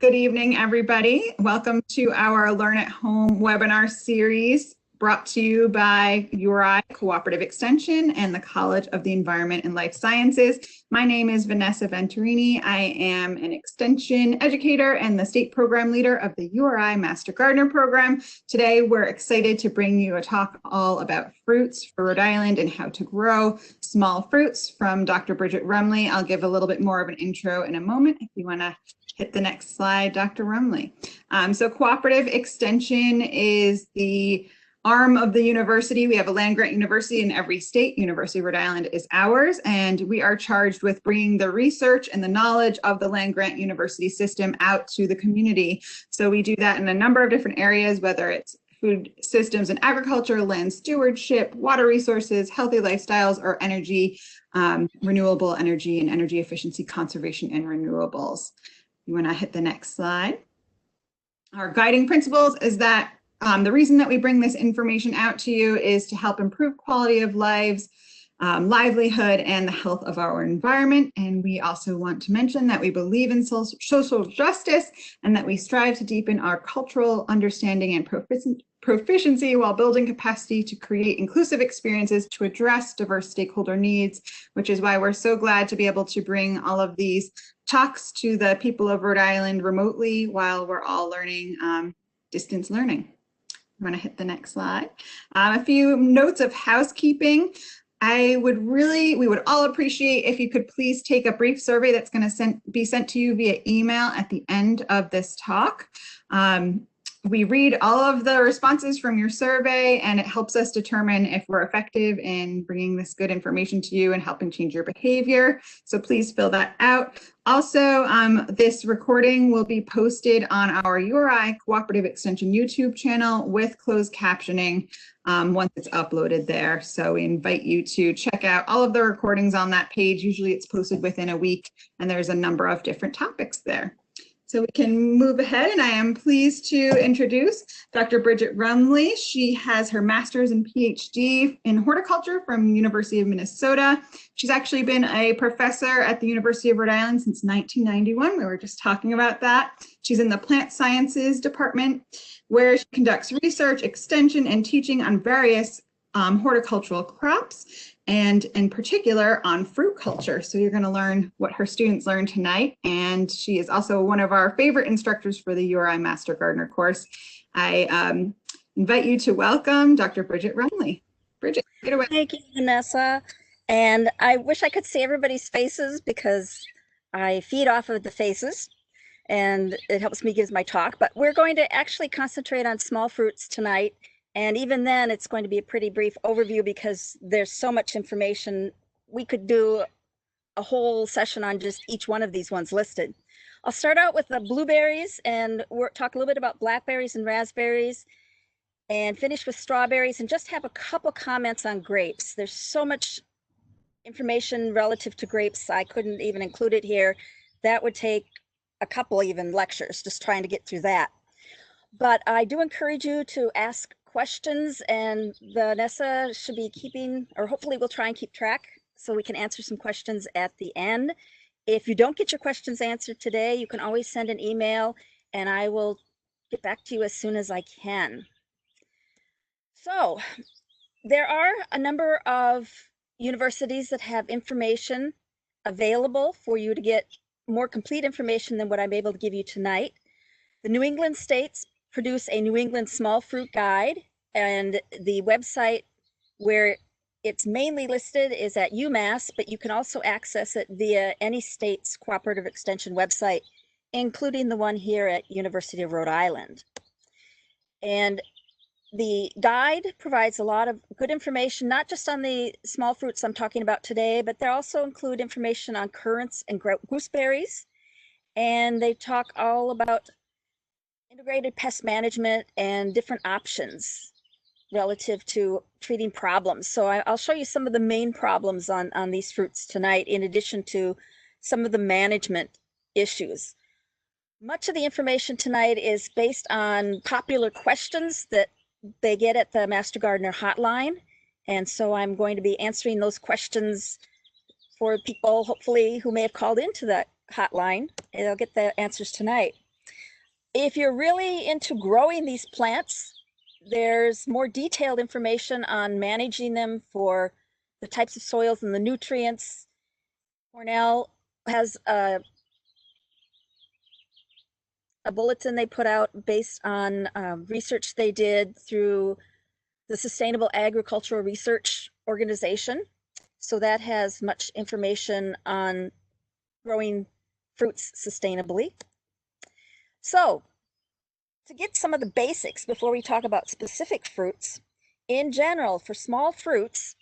Good evening, everybody. Welcome to our Learn at Home webinar series brought to you by URI Cooperative Extension and the College of the Environment and Life Sciences. My name is Vanessa Venturini. I am an extension educator and the state program leader of the URI Master Gardener program. Today, we're excited to bring you a talk all about fruits for Rhode Island and how to grow small fruits from Dr. Bridget Ruemmele. I'll give a little bit more of an intro in a moment if you want to hit the next slide, Dr. Ruemmele. So Cooperative Extension is the arm of the university. We have a land-grant university in every state. University of Rhode Island is ours, and we are charged with bringing the research and the knowledge of the land-grant university system out to the community. So we do that in a number of different areas, whether it's food systems and agriculture, land stewardship, water resources, healthy lifestyles, or energy, renewable energy and energy efficiency, conservation, and renewables. You want to hit the next slide. Our guiding principles is that the reason that we bring this information out to you is to help improve quality of lives, livelihood, and the health of our environment. And we also want to mention that we believe in social justice and that we strive to deepen our cultural understanding and proficiency while building capacity to create inclusive experiences to address diverse stakeholder needs, which is why we're so glad to be able to bring all of these talks to the people of Rhode Island remotely while we're all learning distance learning. I'm going to hit the next slide. A few notes of housekeeping. We would all appreciate if you could please take a brief survey that's going to be sent to you via email at the end of this talk. We read all of the responses from your survey, and it helps us determine if we're effective in bringing this good information to you and helping change your behavior. So please fill that out. Also, this recording will be posted on our URI Cooperative Extension YouTube channel with closed captioning once it's uploaded there. So we invite you to check out all of the recordings on that page. Usually it's posted within a week, and there's a number of different topics there. So we can move ahead, and I am pleased to introduce Dr. Bridget Ruemmele. She has her master's and Ph.D. in horticulture from University of Minnesota. She's actually been a professor at the University of Rhode Island since 1991. We were just talking about that. She's in the plant sciences department, where she conducts research, extension, and teaching on various horticultural crops, and in particular on fruit culture. So you're going to learn what her students learned tonight. And she is also one of our favorite instructors for the URI Master Gardener course. I invite you to welcome Dr. Bridget Ruemmele. Bridget, get away. Thank you, Vanessa. And I wish I could see everybody's faces because I feed off of the faces and it helps me give my talk. But we're going to actually concentrate on small fruits tonight. And even then, it's going to be a pretty brief overview because there's so much information. We could do a whole session on just each one of these ones listed. I'll start out with the blueberries and talk a little bit about blackberries and raspberries and finish with strawberries and just have a couple comments on grapes. There's so much information relative to grapes, I couldn't even include it here. That would take a couple even lectures just trying to get through that. But I do encourage you to ask questions, and Vanessa should be keeping, or hopefully we'll try and keep track so we can answer some questions at the end. If you don't get your questions answered today, you can always send an email and I will get back to you as soon as I can. So there are a number of universities that have information available for you to get more complete information than what I'm able to give you tonight. The New England states produce a New England small fruit guide, and the website where it's mainly listed is at UMass, but you can also access it via any state's Cooperative Extension website, including the one here at University of Rhode Island. And the guide provides a lot of good information, not just on the small fruits I'm talking about today, but they also include information on currants and gooseberries, and they talk all about integrated pest management and different options relative to treating problems. So I'll show you some of the main problems on these fruits tonight, in addition to some of the management issues. Much of the information tonight is based on popular questions that they get at the Master Gardener hotline. And so I'm going to be answering those questions for people, hopefully, who may have called into that hotline, and they'll get the answers tonight. If you're really into growing these plants, there's more detailed information on managing them for the types of soils and the nutrients. Cornell has a bulletin they put out based on research they did through the Sustainable Agricultural Research Organization. So that has much information on growing fruits sustainably. So to get some of the basics before we talk about specific fruits, in general, for small fruits,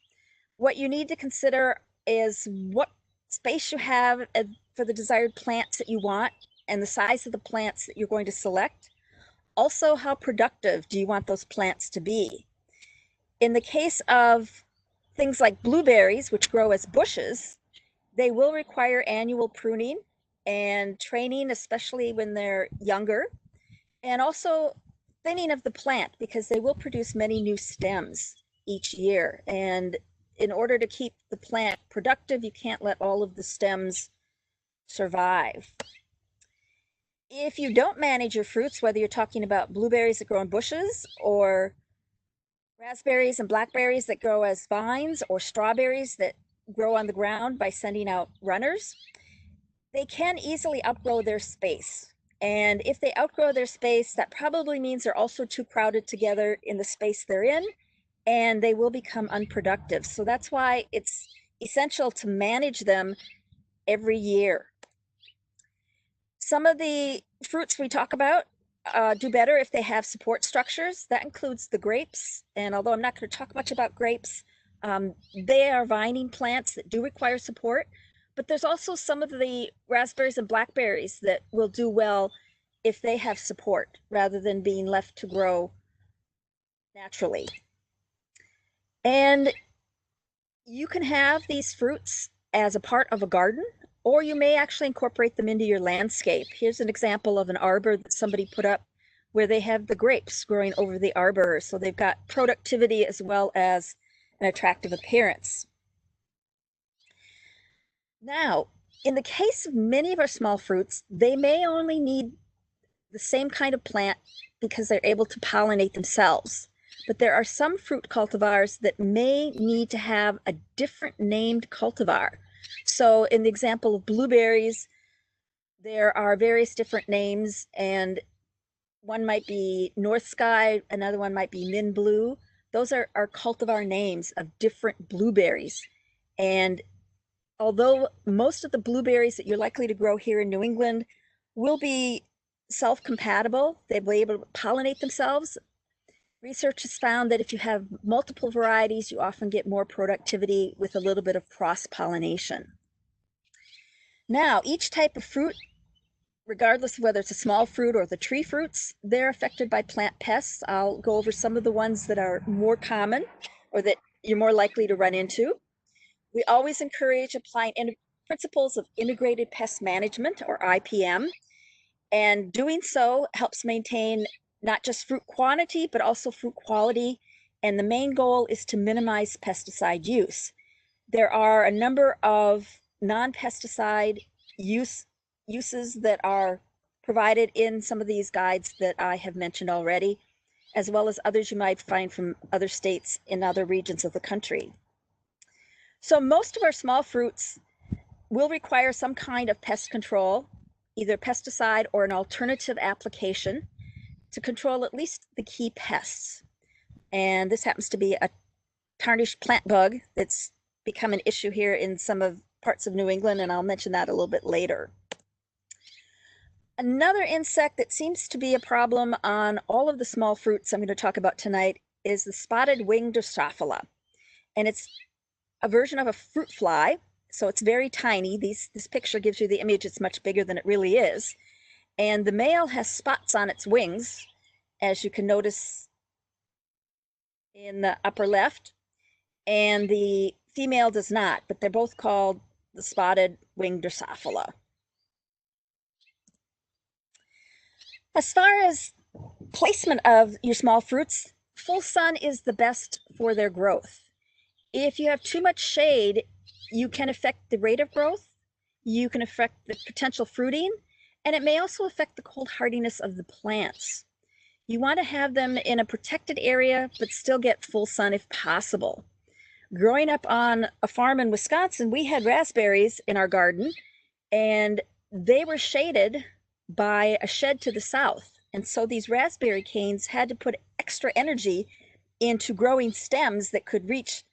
what you need to consider is what space you have for the desired plants that you want and the size of the plants that you're going to select. Also, how productive do you want those plants to be? In the case of things like blueberries, which grow as bushes, they will require annual pruning and training, especially when they're younger, and also thinning of the plant because they will produce many new stems each year. And in order to keep the plant productive, you can't let all of the stems survive. If you don't manage your fruits, whether you're talking about blueberries that grow in bushes or raspberries and blackberries that grow as vines or strawberries that grow on the ground by sending out runners, they can easily outgrow their space. And if they outgrow their space, that probably means they're also too crowded together in the space they're in, and they will become unproductive. So that's why it's essential to manage them every year. Some of the fruits we talk about do better if they have support structures. That includes the grapes. And although I'm not going to talk much about grapes, they are vining plants that do require support. But there's also some of the raspberries and blackberries that will do well if they have support rather than being left to grow naturally. And you can have these fruits as a part of a garden, or you may actually incorporate them into your landscape. Here's an example of an arbor that somebody put up where they have the grapes growing over the arbor. So they've got productivity as well as an attractive appearance. Now, in the case of many of our small fruits, they may only need the same kind of plant because they're able to pollinate themselves. But there are some fruit cultivars that may need to have a different named cultivar. So in the example of blueberries, there are various different names, and one might be North Sky, another one might be Min Blue. Those are cultivar names of different blueberries. And although most of the blueberries that you're likely to grow here in New England will be self-compatible, they'll be able to pollinate themselves, research has found that if you have multiple varieties, you often get more productivity with a little bit of cross-pollination. Now, each type of fruit, regardless of whether it's a small fruit or the tree fruits, they're affected by plant pests. I'll go over some of the ones that are more common or that you're more likely to run into. We always encourage applying principles of integrated pest management, or IPM, and doing so helps maintain not just fruit quantity, but also fruit quality. And the main goal is to minimize pesticide use. There are a number of non-pesticide uses that are provided in some of these guides that I have mentioned already, as well as others you might find from other states in other regions of the country. So most of our small fruits will require some kind of pest control, either pesticide or an alternative application to control at least the key pests. And this happens to be a tarnished plant bug that's become an issue here in some of parts of New England, and I'll mention that a little bit later. Another insect that seems to be a problem on all of the small fruits I'm going to talk about tonight is the spotted winged Drosophila. And it's a version of a fruit fly, so it's very tiny. This picture gives you the image. It's much bigger than it really is. And the male has spots on its wings, as you can notice in the upper left, and the female does not, but they're both called the spotted winged Drosophila. As far as placement of your small fruits, full sun is the best for their growth. If you have too much shade, you can affect the rate of growth, you can affect the potential fruiting, And it may also affect the cold hardiness of the plants. You want to have them in a protected area, but still get full sun if possible. Growing up on a farm in Wisconsin, we had raspberries in our garden, and they were shaded by a shed to the south. And so these raspberry canes had to put extra energy into growing stems that could reach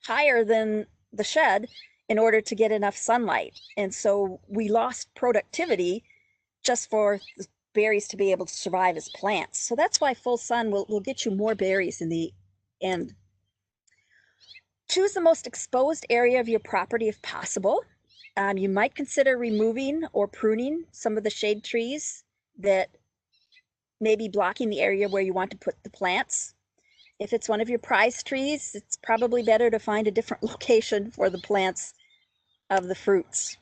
higher than the shed in order to get enough sunlight. And so we lost productivity just for the berries to be able to survive as plants. So that's why full sun will get you more berries in the end. Choose the most exposed area of your property if possible. You might consider removing or pruning some of the shade trees that may be blocking the area where you want to put the plants. If it's one of your prize trees, it's probably better to find a different location for the plants of the fruits.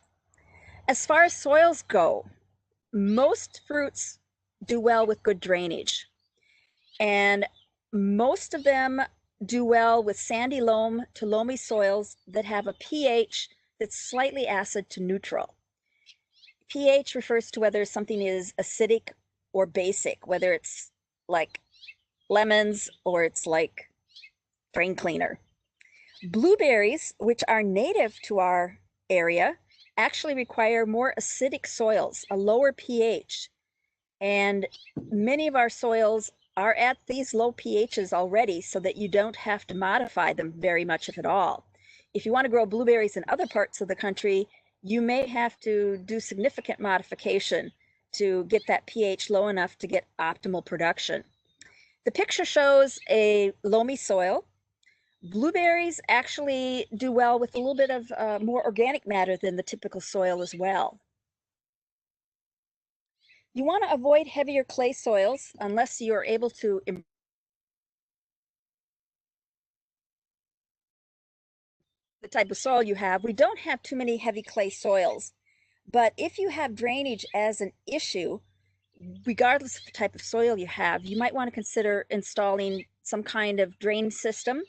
As far as soils go, most fruits do well with good drainage, and most of them do well with sandy loam to loamy soils that have a pH that's slightly acid to neutral. pH refers to whether something is acidic or basic, whether it's like lemons or it's like drain cleaner. Blueberries, which are native to our area, actually require more acidic soils, a lower pH. And many of our soils are at these low pHs already, so that you don't have to modify them very much, if at all. If you want to grow blueberries in other parts of the country, you may have to do significant modification to get that pH low enough to get optimal production. The picture shows a loamy soil. Blueberries actually do well with a little bit of more organic matter than the typical soil as well. You want to avoid heavier clay soils unless you are able to the type of soil you have. We don't have too many heavy clay soils, but if you have drainage as an issue, regardless of the type of soil you have, you might want to consider installing some kind of drain system,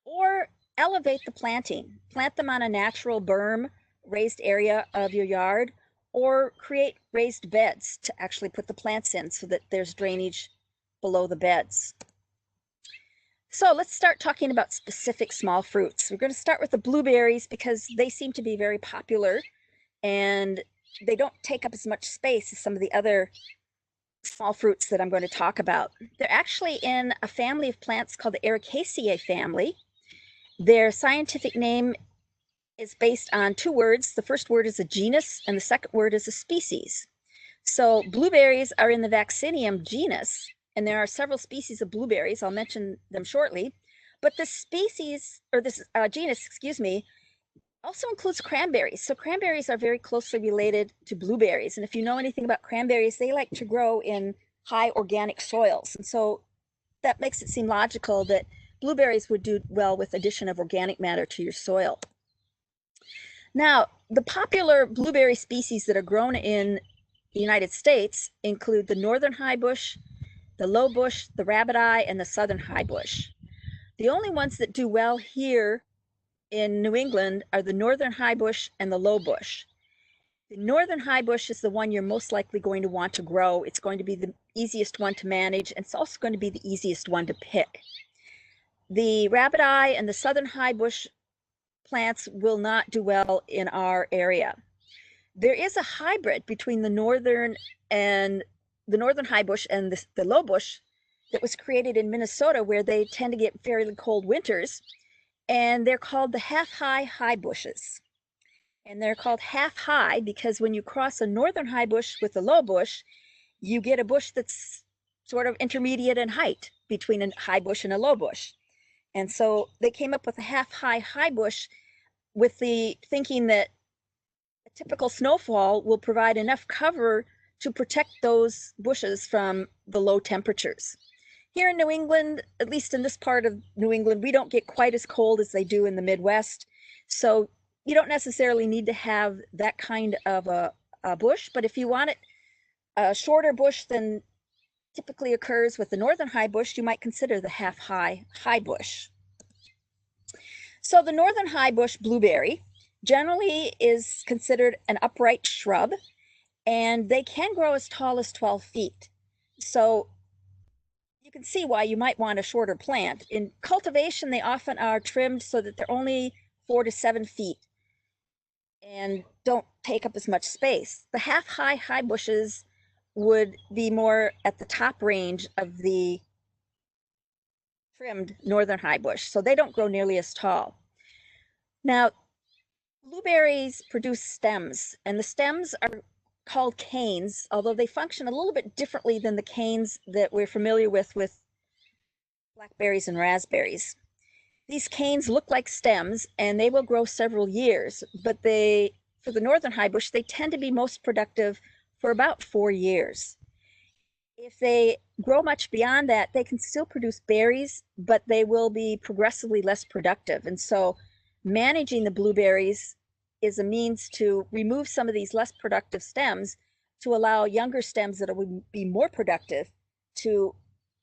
or elevate the planting. Plant them on a natural berm, raised area of your yard, or create raised beds to actually put the plants in so that there's drainage below the beds. So let's start talking about specific small fruits. We're going to start with the blueberries because they seem to be very popular and they don't take up as much space as some of the other small fruits that I'm going to talk about. They're actually in a family of plants called the Ericaceae family. Their scientific name is based on two words. The first word is a genus and the second word is a species. So blueberries are in the Vaccinium genus, and there are several species of blueberries. I'll mention them shortly. But this species, or this genus, excuse me, also includes cranberries. So cranberries are very closely related to blueberries. And if you know anything about cranberries, they like to grow in high organic soils. And so that makes it seem logical that blueberries would do well with addition of organic matter to your soil. Now, the popular blueberry species that are grown in the United States include the northern highbush, the lowbush, the rabbit-eye, and the southern highbush. The only ones that do well here in New England are the northern highbush and the lowbush. The northern highbush is the one you're most likely going to want to grow. It's going to be the easiest one to manage, and it's also going to be the easiest one to pick. The rabbit-eye and the southern highbush plants will not do well in our area. There is a hybrid between the northern highbush and the lowbush that was created in Minnesota, where they tend to get fairly cold winters, and they're called the half-high highbushes. And they're called half-high because when you cross a northern highbush with a lowbush, you get a bush that's sort of intermediate in height between a highbush and a lowbush. And so they came up with a half-high highbush with the thinking that a typical snowfall will provide enough cover to protect those bushes from the low temperatures. Here in New England, at least in this part of New England, we don't get quite as cold as they do in the Midwest. So you don't necessarily need to have that kind of a bush, but if you want it a shorter bush than typically occurs with the northern highbush, you might consider the half-high highbush. So the northern highbush blueberry generally is considered an upright shrub, and they can grow as tall as 12 feet. So you can see why you might want a shorter plant. In cultivation, they often are trimmed so that they're only 4 to 7 feet and don't take up as much space. The half-high high bushes would be more at the top range of the trimmed northern high bush, so they don't grow nearly as tall. Now, blueberries produce stems, and the stems are called canes, although they function a little bit differently than the canes that we're familiar with blackberries and raspberries. These canes look like stems, and they will grow several years, but for the northern high bush, they tend to be most productive for about 4 years. If they grow much beyond that, they can still produce berries, but they will be progressively less productive. And so managing the blueberries is a means to remove some of these less productive stems to allow younger stems that will be more productive to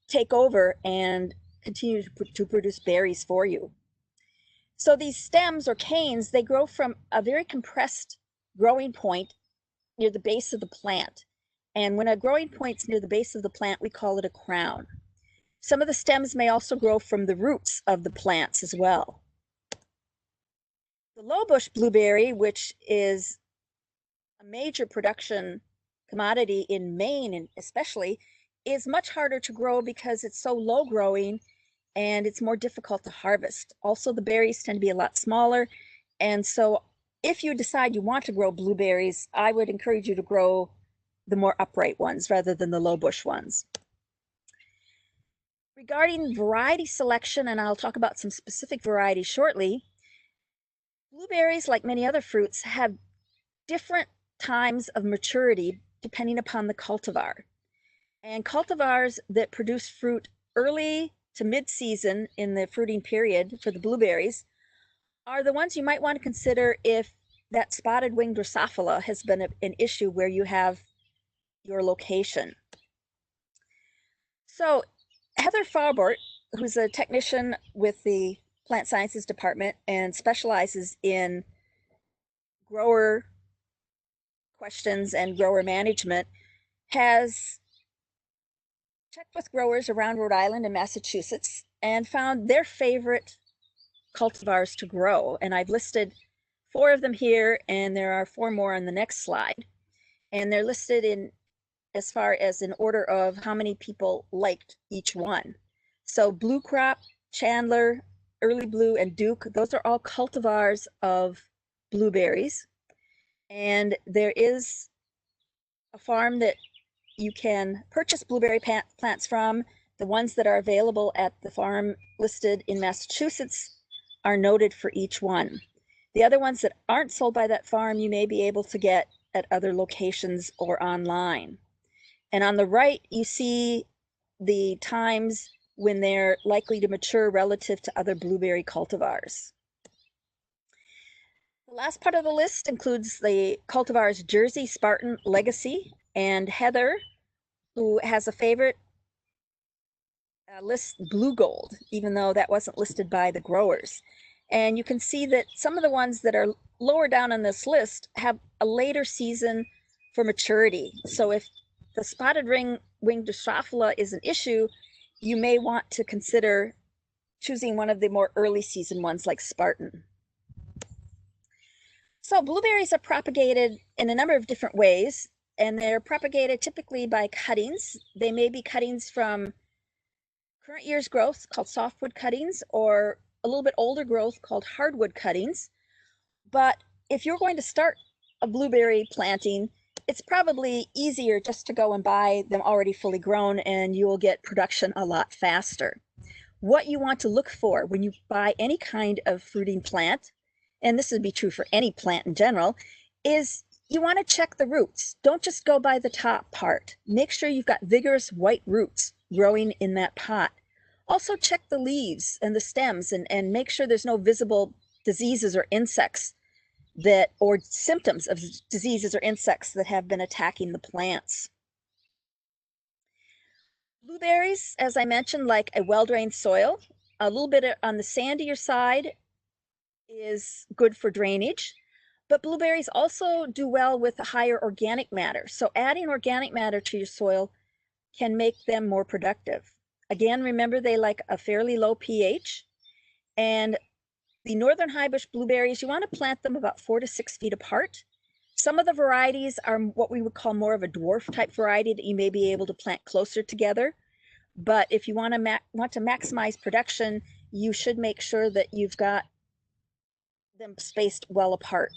take over and continue to produce berries for you. So these stems or canes, they grow from a very compressed growing point near the base of the plant. And when a growing point's near the base of the plant, we call it a crown. Some of the stems may also grow from the roots of the plants as well. The low bush blueberry, which is a major production commodity in Maine and especially, is much harder to grow because it's so low growing and it's more difficult to harvest. Also, the berries tend to be a lot smaller. And so if you decide you want to grow blueberries, I would encourage you to grow the more upright ones rather than the low bush ones. Regarding variety selection, and I'll talk about some specific varieties shortly, blueberries, like many other fruits, have different times of maturity depending upon the cultivar. And cultivars that produce fruit early to mid-season in the fruiting period for the blueberries are the ones you might want to consider if that spotted winged Drosophila has been an issue where you have your location. So Heather Farbort, who's a technician with the Plant Sciences Department and specializes in grower questions and grower management, has checked with growers around Rhode Island and Massachusetts and found their favorite cultivars to grow. And I've listed 4 of them here, and there are 4 more on the next slide. And they're listed in as far as in order of how many people liked each one. So Blue Crop, Chandler, Early Blue, and Duke, those are all cultivars of blueberries. And there is a farm that you can purchase blueberry plants from. The ones that are available at the farm listed in Massachusetts are noted for each one. The other ones that aren't sold by that farm, you may be able to get at other locations or online. And on the right, you see the times when they're likely to mature relative to other blueberry cultivars. The last part of the list includes the cultivars Jersey, Spartan, Legacy, and Heather, who has a favorite, lists Blue Gold, even though that wasn't listed by the growers. And you can see that some of the ones that are lower down on this list have a later season for maturity. So if the spotted winged Drosophila is an issue, you may want to consider choosing one of the more early season ones like Spartan. So blueberries are propagated in a number of different ways, and they're propagated typically by cuttings. They may be cuttings from current year's growth called softwood cuttings, or a little bit older growth called hardwood cuttings. But if you're going to start a blueberry planting, it's probably easier just to go and buy them already fully grown, and you will get production a lot faster. What you want to look for when you buy any kind of fruiting plant, and this would be true for any plant in general, is you want to check the roots. Don't just go by the top part. Make sure you've got vigorous white roots growing in that pot. Also check the leaves and the stems and make sure there's no visible diseases or insects or symptoms of diseases or insects that have been attacking the plants. Blueberries, as I mentioned, like a well-drained soil. A little bit on the sandier side is good for drainage, But blueberries also do well with higher organic matter. So adding organic matter to your soil can make them more productive. Again, remember they like a fairly low pH. And the northern highbush blueberries, you want to plant them about 4 to 6 feet apart. Some of the varieties are what we would call more of a dwarf type variety that you may be able to plant closer together. But if you want to maximize production, you should make sure that you've got them spaced well apart.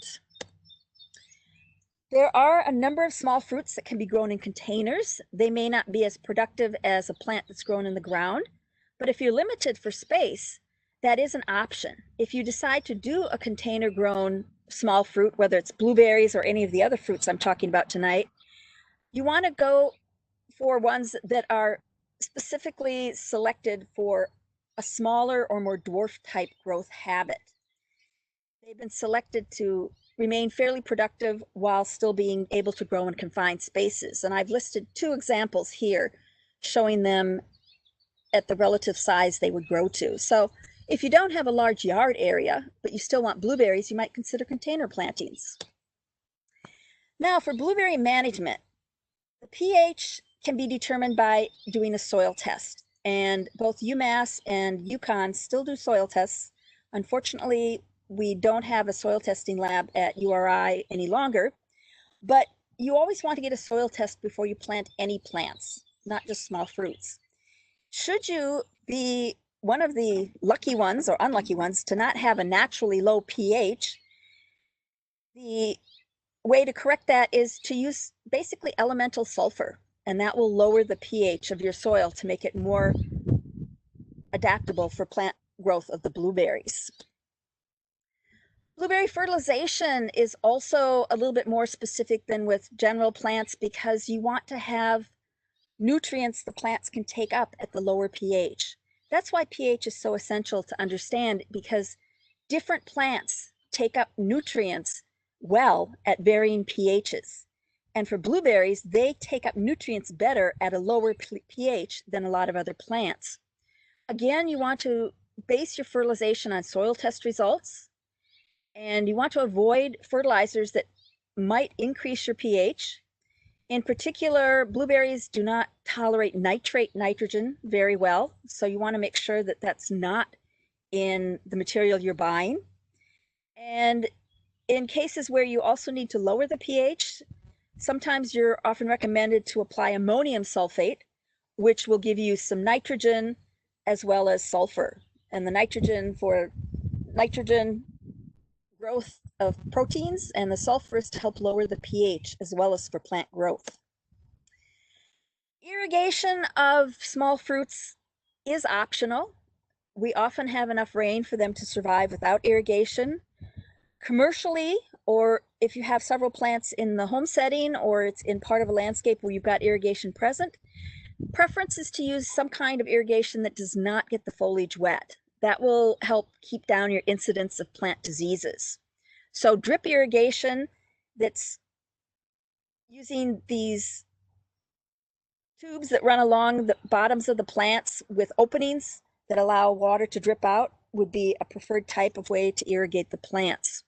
There are a number of small fruits that can be grown in containers. They may not be as productive as a plant that's grown in the ground, but if you're limited for space, that is an option. If you decide to do a container grown small fruit, whether it's blueberries or any of the other fruits I'm talking about tonight, you want to go for ones that are specifically selected for a smaller or more dwarf type growth habit. They've been selected to remain fairly productive while still being able to grow in confined spaces. And I've listed 2 examples here showing them at the relative size they would grow to. So if you don't have a large yard area, but you still want blueberries, you might consider container plantings. Now for blueberry management, the pH can be determined by doing a soil test. And both UMass and UConn still do soil tests. Unfortunately, we don't have a soil testing lab at URI any longer, but you always want to get a soil test before you plant any plants, not just small fruits. Should you be one of the lucky ones or unlucky ones to not have a naturally low pH, the way to correct that is to use basically elemental sulfur, and that will lower the pH of your soil to make it more adaptable for plant growth of the blueberries. Blueberry fertilization is also a little bit more specific than with general plants because you want to have nutrients the plants can take up at the lower pH. That's why pH is so essential to understand, because different plants take up nutrients well at varying pHs. And for blueberries, they take up nutrients better at a lower pH than a lot of other plants. Again, you want to base your fertilization on soil test results. And you want to avoid fertilizers that might increase your pH. In particular, blueberries do not tolerate nitrate nitrogen very well, so you want to make sure that that's not in the material you're buying. And in cases where you also need to lower the pH, sometimes you're often recommended to apply ammonium sulfate, which will give you some nitrogen as well as sulfur. And the nitrogen for nitrogen growth of proteins, and the sulfur is to help lower the pH as well as for plant growth. Irrigation of small fruits is optional. We often have enough rain for them to survive without irrigation. Commercially, or if you have several plants in the home setting or it's in part of a landscape where you've got irrigation present, preference is to use some kind of irrigation that does not get the foliage wet. That will help keep down your incidence of plant diseases. So drip irrigation that's using these tubes that run along the bottoms of the plants with openings that allow water to drip out would be a preferred type of way to irrigate the plants.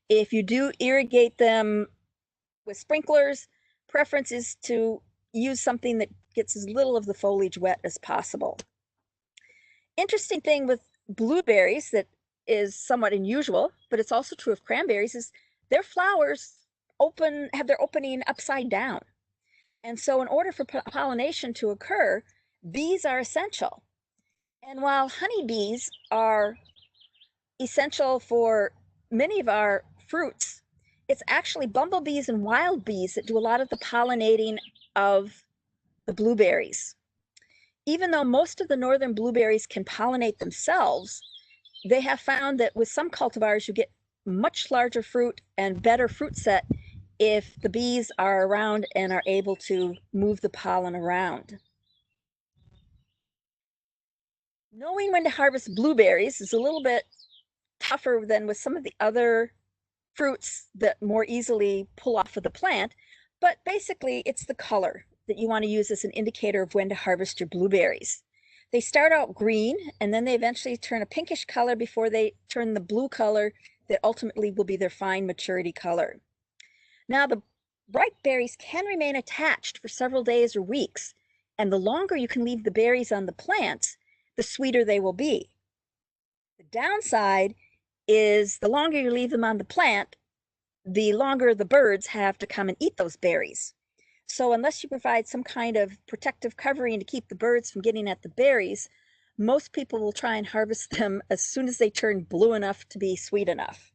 If you do irrigate them with sprinklers, preference is to use something that gets as little of the foliage wet as possible. Interesting thing with blueberries that is somewhat unusual, but it's also true of cranberries, is their flowers have their opening upside down. And so in order for pollination to occur, bees are essential. And while honeybees are essential for many of our fruits, it's actually bumblebees and wild bees that do a lot of the pollinating of the blueberries. Even though most of the northern blueberries can pollinate themselves, they have found that with some cultivars you get much larger fruit and better fruit set if the bees are around and are able to move the pollen around. Knowing when to harvest blueberries is a little bit tougher than with some of the other fruits that more easily pull off of the plant, but basically it's the color that you want to use as an indicator of when to harvest your blueberries. They start out green and then they eventually turn a pinkish color before they turn the blue color that ultimately will be their fine maturity color. Now, the ripe berries can remain attached for several days or weeks, and the longer you can leave the berries on the plants, the sweeter they will be. The downside is the longer you leave them on the plant, the longer the birds have to come and eat those berries. So unless you provide some kind of protective covering to keep the birds from getting at the berries, most people will try and harvest them as soon as they turn blue enough to be sweet enough.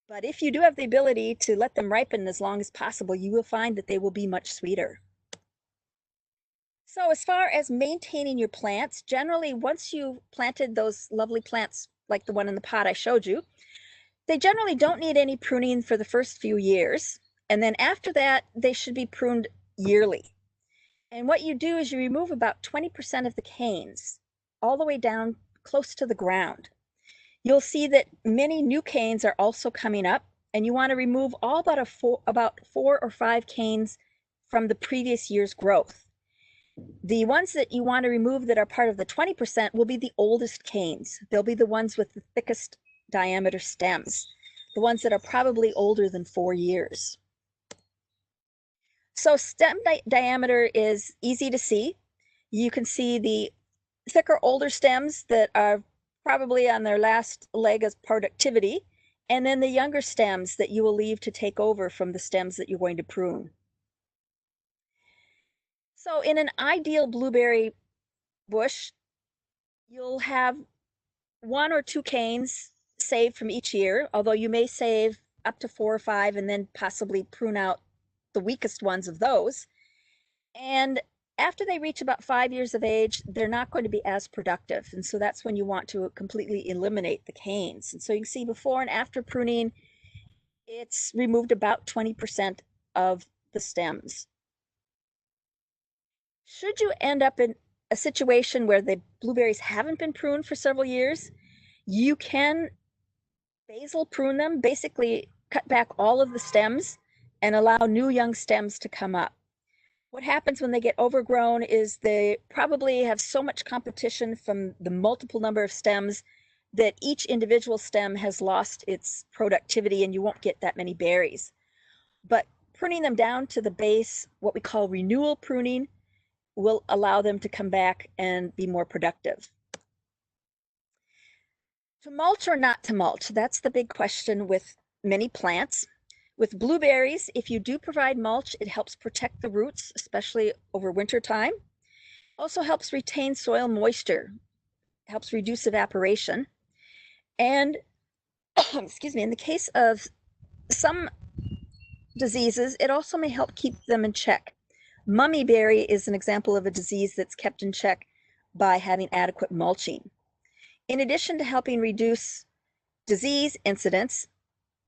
But if you do have the ability to let them ripen as long as possible, you will find that they will be much sweeter. So as far as maintaining your plants, generally once you've planted those lovely plants like the one in the pot I showed you, they generally don't need any pruning for the first few years. And then after that, they should be pruned yearly. And what you do is you remove about 20% of the canes all the way down close to the ground. You'll see that many new canes are also coming up, and you want to remove all but about 4 or 5 canes from the previous year's growth. The ones that you want to remove that are part of the 20% will be the oldest canes. They'll be the ones with the thickest diameter stems, the ones that are probably older than 4 years. So stem diameter is easy to see. You can see the thicker, older stems that are probably on their last leg of productivity, and then the younger stems that you will leave to take over from the stems that you're going to prune. So in an ideal blueberry bush, you'll have 1 or 2 canes saved from each year, although you may save up to 4 or 5 and then possibly prune out the weakest ones of those. And after they reach about 5 years of age, they're not going to be as productive. And so that's when you want to completely eliminate the canes. And so you can see before and after pruning, it's removed about 20% of the stems. Should you end up in a situation where the blueberries haven't been pruned for several years, you can basal prune them, basically cut back all of the stems and allow new young stems to come up. What happens when they get overgrown is they probably have so much competition from the multiple number of stems that each individual stem has lost its productivity and you won't get that many berries. But pruning them down to the base, what we call renewal pruning, will allow them to come back and be more productive. To mulch or not to mulch, that's the big question with many plants. With blueberries, if you do provide mulch, it helps protect the roots, especially over winter time. Also helps retain soil moisture, helps reduce evaporation. And excuse me, in the case of some diseases, it also may help keep them in check. Mummyberry is an example of a disease that's kept in check by having adequate mulching. In addition to helping reduce disease incidence,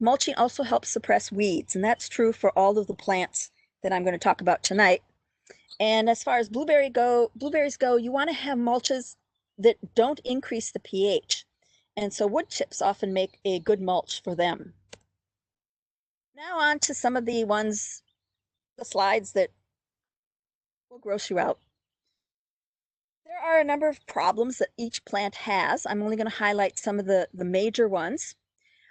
mulching also helps suppress weeds, and that's true for all of the plants that I'm going to talk about tonight. And as far as blueberries go, you want to have mulches that don't increase the pH. And so wood chips often make a good mulch for them. Now on to some of the slides that will gross you out. There are a number of problems that each plant has. I'm only going to highlight some of the major ones.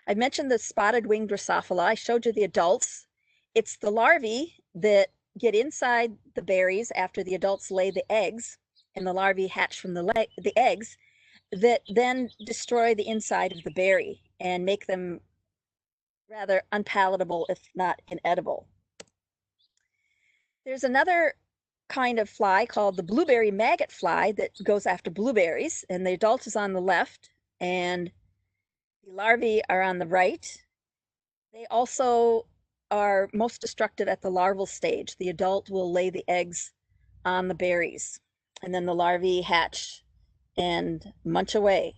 I mentioned the spotted winged Drosophila. I showed you the adults. It's the larvae that get inside the berries after the adults lay the eggs, and the larvae hatch from the eggs that then destroy the inside of the berry and make them rather unpalatable, if not inedible. There's another kind of fly called the blueberry maggot fly that goes after blueberries, and the adult is on the left and the larvae are on the right. They also are most destructive at the larval stage. The adult will lay the eggs on the berries, and then the larvae hatch and munch away.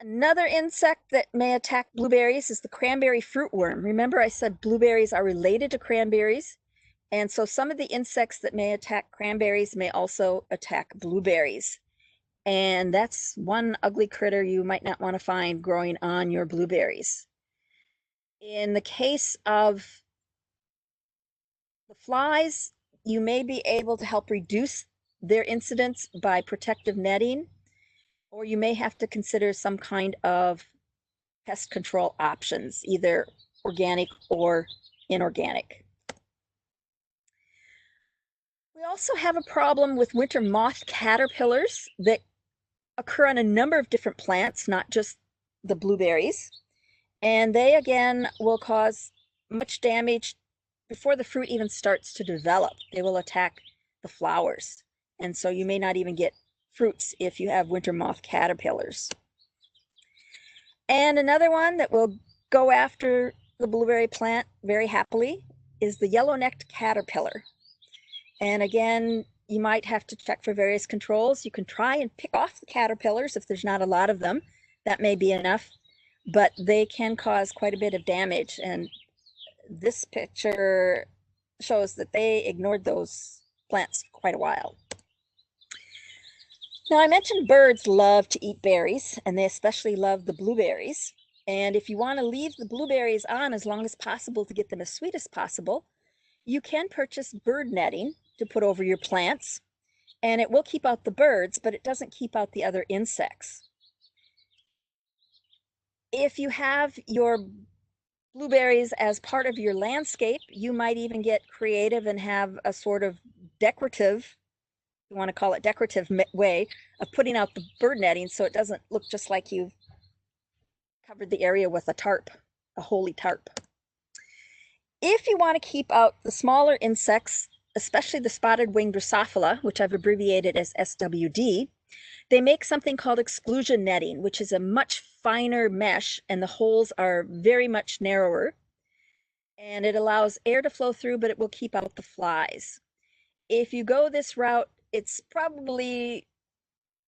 Another insect that may attack blueberries is the cranberry fruitworm. Remember, I said blueberries are related to cranberries, and so some of the insects that may attack cranberries may also attack blueberries. And that's one ugly critter you might not want to find growing on your blueberries. In the case of the flies, you may be able to help reduce their incidence by protective netting. or you may have to consider some kind of pest control options, either organic or inorganic. We also have a problem with winter moth caterpillars that occur on a number of different plants, not just the blueberries. And they, again, will cause much damage before the fruit even starts to develop. They will attack the flowers. And so you may not even get fruits if you have winter moth caterpillars. And another one that will go after the blueberry plant very happily is the yellow-necked caterpillar. And again, you might have to check for various controls. You can try and pick off the caterpillars if there's not a lot of them. That may be enough, but they can cause quite a bit of damage. And this picture shows that they ignored those plants quite a while. Now, I mentioned birds love to eat berries, and they especially love the blueberries. And if you want to leave the blueberries on as long as possible to get them as sweet as possible, you can purchase bird netting to put over your plants, and it will keep out the birds, but it doesn't keep out the other insects. If you have your blueberries as part of your landscape, you might even get creative and have a sort of decorative, you want to call it decorative way of putting out the bird netting so it doesn't look just like you've covered the area with a tarp, a holy tarp. If you want to keep out the smaller insects, especially the spotted winged Drosophila, which I've abbreviated as SWD, they make something called exclusion netting, which is a much finer mesh, and the holes are very much narrower. And it allows air to flow through, but it will keep out the flies. If you go this route, it's probably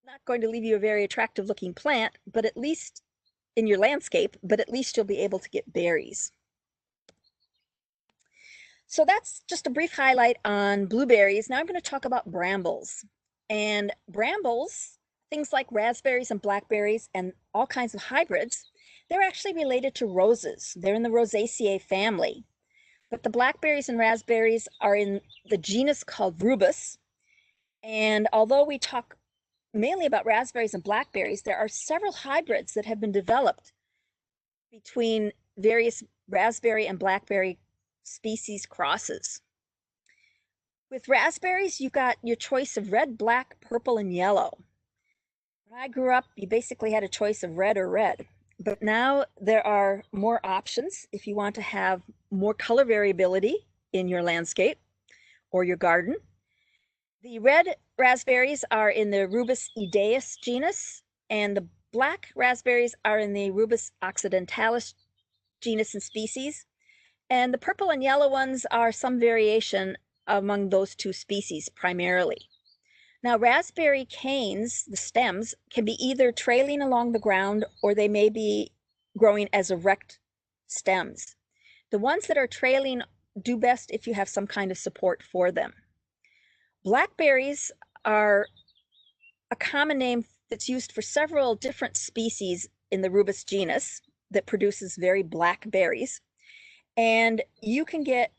not going to leave you a very attractive looking plant, but at least in your landscape, but at least you'll be able to get berries. So that's just a brief highlight on blueberries. Now I'm going to talk about brambles. And brambles, things like raspberries and blackberries and all kinds of hybrids, they're actually related to roses. They're in the Rosaceae family. But the blackberries and raspberries are in the genus called Rubus. And although we talk mainly about raspberries and blackberries, there are several hybrids that have been developed between various raspberry and blackberry species crosses. With raspberries, you've got your choice of red, black, purple, and yellow. When I grew up, you basically had a choice of red or red. But now there are more options if you want to have more color variability in your landscape or your garden. The red raspberries are in the Rubus idaeus genus, and the black raspberries are in the Rubus occidentalis genus and species. And the purple and yellow ones are some variation among those two species primarily. Now, raspberry canes, the stems, can be either trailing along the ground or they may be growing as erect stems. The ones that are trailing do best if you have some kind of support for them. Blackberries are a common name that's used for several different species in the Rubus genus that produces very black berries. And you can get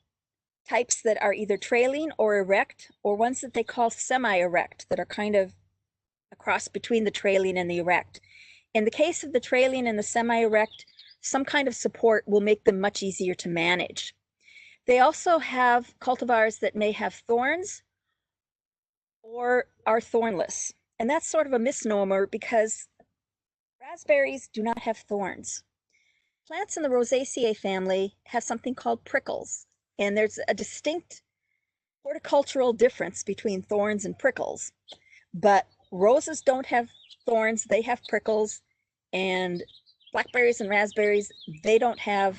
types that are either trailing or erect, or ones that they call semi-erect, that are kind of a cross between the trailing and the erect. In the case of the trailing and the semi-erect, some kind of support will make them much easier to manage. They also have cultivars that may have thorns or are thornless. And that's sort of a misnomer because raspberries do not have thorns. Plants in the Rosaceae family have something called prickles, and there's a distinct horticultural difference between thorns and prickles. But roses don't have thorns, they have prickles, and blackberries and raspberries, they don't have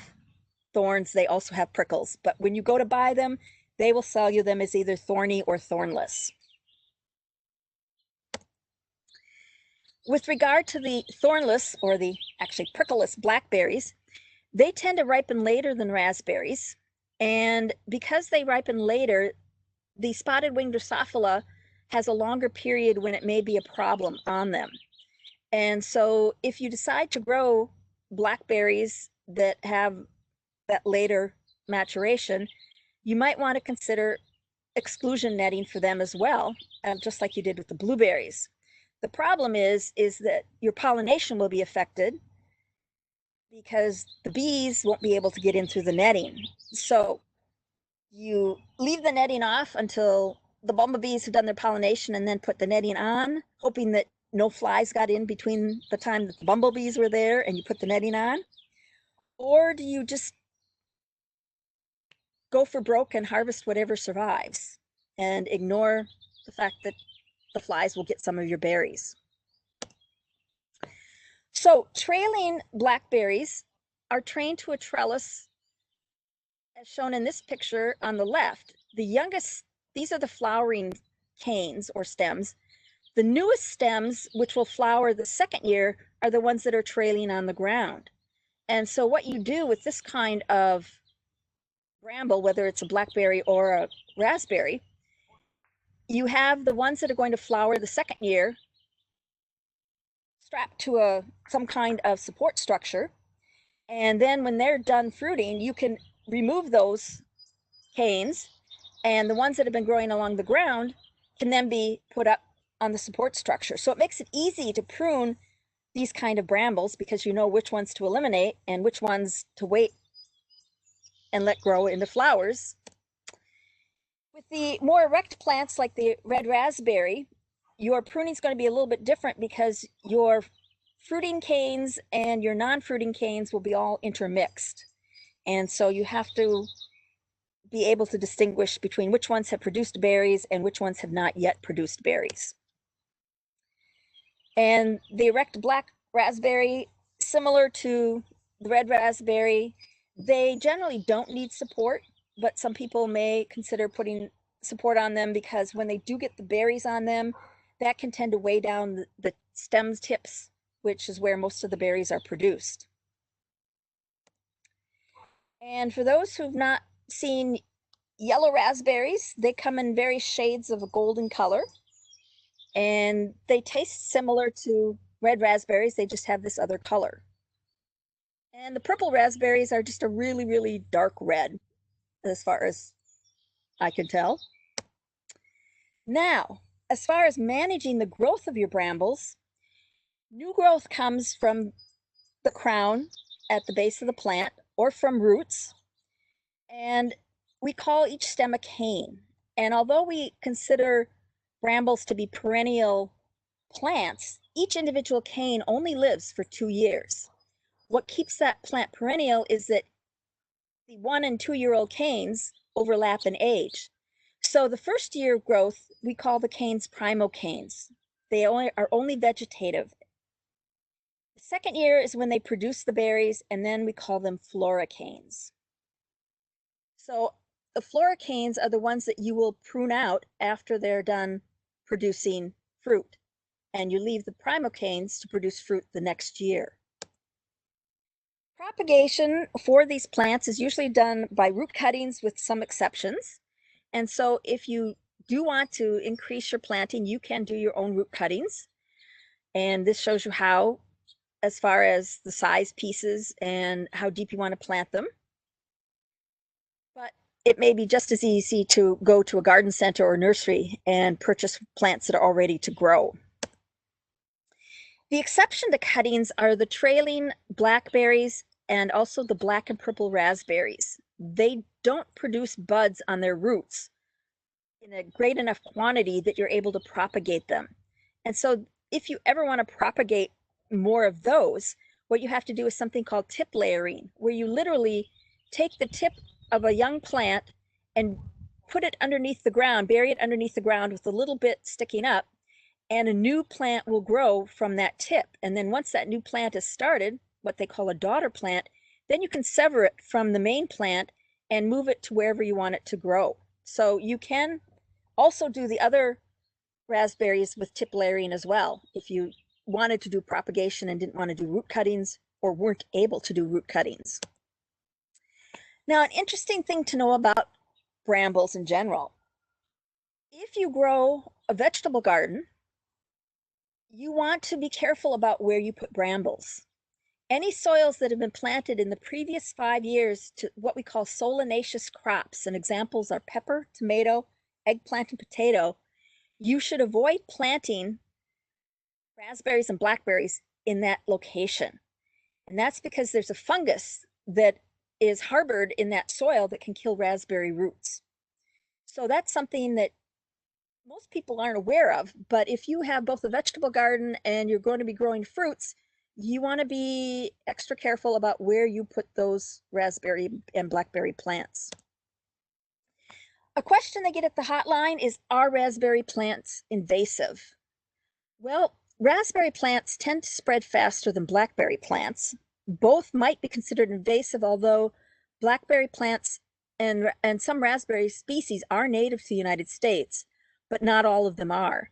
thorns, they also have prickles. But when you go to buy them, they will sell you them as either thorny or thornless. With regard to the thornless, or the actually prickleless blackberries, they tend to ripen later than raspberries. And because they ripen later, the spotted winged Drosophila has a longer period when it may be a problem on them. And so if you decide to grow blackberries that have that later maturation, you might want to consider exclusion netting for them as well, just like you did with the blueberries. The problem is that your pollination will be affected because the bees won't be able to get in through the netting. So you leave the netting off until the bumblebees have done their pollination and then put the netting on, hoping that no flies got in between the time that the bumblebees were there and you put the netting on? Or do you just go for broke and harvest whatever survives and ignore the fact that the flies will get some of your berries? So trailing blackberries are trained to a trellis as shown in this picture on the left. The youngest, these are the flowering canes or stems. The newest stems, which will flower the second year, are the ones that are trailing on the ground. And so what you do with this kind of bramble, whether it's a blackberry or a raspberry, you have the ones that are going to flower the second year strapped to some kind of support structure. And then when they're done fruiting, you can remove those canes, and the ones that have been growing along the ground can then be put up on the support structure. So it makes it easy to prune these kind of brambles because you know which ones to eliminate and which ones to wait and let grow into flowers. With the more erect plants like the red raspberry, your pruning is going to be a little bit different because your fruiting canes and your non-fruiting canes will be all intermixed. And so you have to be able to distinguish between which ones have produced berries and which ones have not yet produced berries. And the erect black raspberry, similar to the red raspberry, they generally don't need support, but some people may consider putting support on them because when they do get the berries on them, that can tend to weigh down the stem tips, which is where most of the berries are produced. And for those who've not seen yellow raspberries, they come in various shades of a golden color, and they taste similar to red raspberries. They just have this other color. And the purple raspberries are just a really, really dark red, as far as I can tell. Now, as far as managing the growth of your brambles, new growth comes from the crown at the base of the plant or from roots. And we call each stem a cane. And although we consider brambles to be perennial plants, each individual cane only lives for 2 years. What keeps that plant perennial is that the 1- and 2-year-old canes overlap in age. So the first year of growth, we call the canes primocanes. They are only vegetative. The second year is when they produce the berries, and then we call them floricanes. So the floricanes are the ones that you will prune out after they're done producing fruit, and you leave the primocanes to produce fruit the next year. Propagation for these plants is usually done by root cuttings with some exceptions. And so if you do want to increase your planting, you can do your own root cuttings. And this shows you how, as far as the size pieces and how deep you want to plant them. But it may be just as easy to go to a garden center or nursery and purchase plants that are all ready to grow. The exception to cuttings are the trailing blackberries and also the black and purple raspberries. They don't produce buds on their roots in a great enough quantity that you're able to propagate them. And so if you ever want to propagate more of those, what you have to do is something called tip layering, where you literally take the tip of a young plant and put it underneath the ground, bury it underneath the ground with a little bit sticking up, and a new plant will grow from that tip. And then once that new plant is started, what they call a daughter plant, then you can sever it from the main plant and move it to wherever you want it to grow. So you can also do the other raspberries with tip layering as well, if you wanted to do propagation and didn't want to do root cuttings or weren't able to do root cuttings. Now, an interesting thing to know about brambles in general, if you grow a vegetable garden, you want to be careful about where you put brambles. Any soils that have been planted in the previous 5 years to what we call solanaceous crops, and examples are pepper, tomato, eggplant, and potato, you should avoid planting raspberries and blackberries in that location. And that's because there's a fungus that is harbored in that soil that can kill raspberry roots. So that's something that most people aren't aware of, but if you have both a vegetable garden and you're going to be growing fruits, you want to be extra careful about where you put those raspberry and blackberry plants. A question they get at the hotline is, are raspberry plants invasive? Well, raspberry plants tend to spread faster than blackberry plants. Both might be considered invasive, although blackberry plants and some raspberry species are native to the United States, but not all of them are.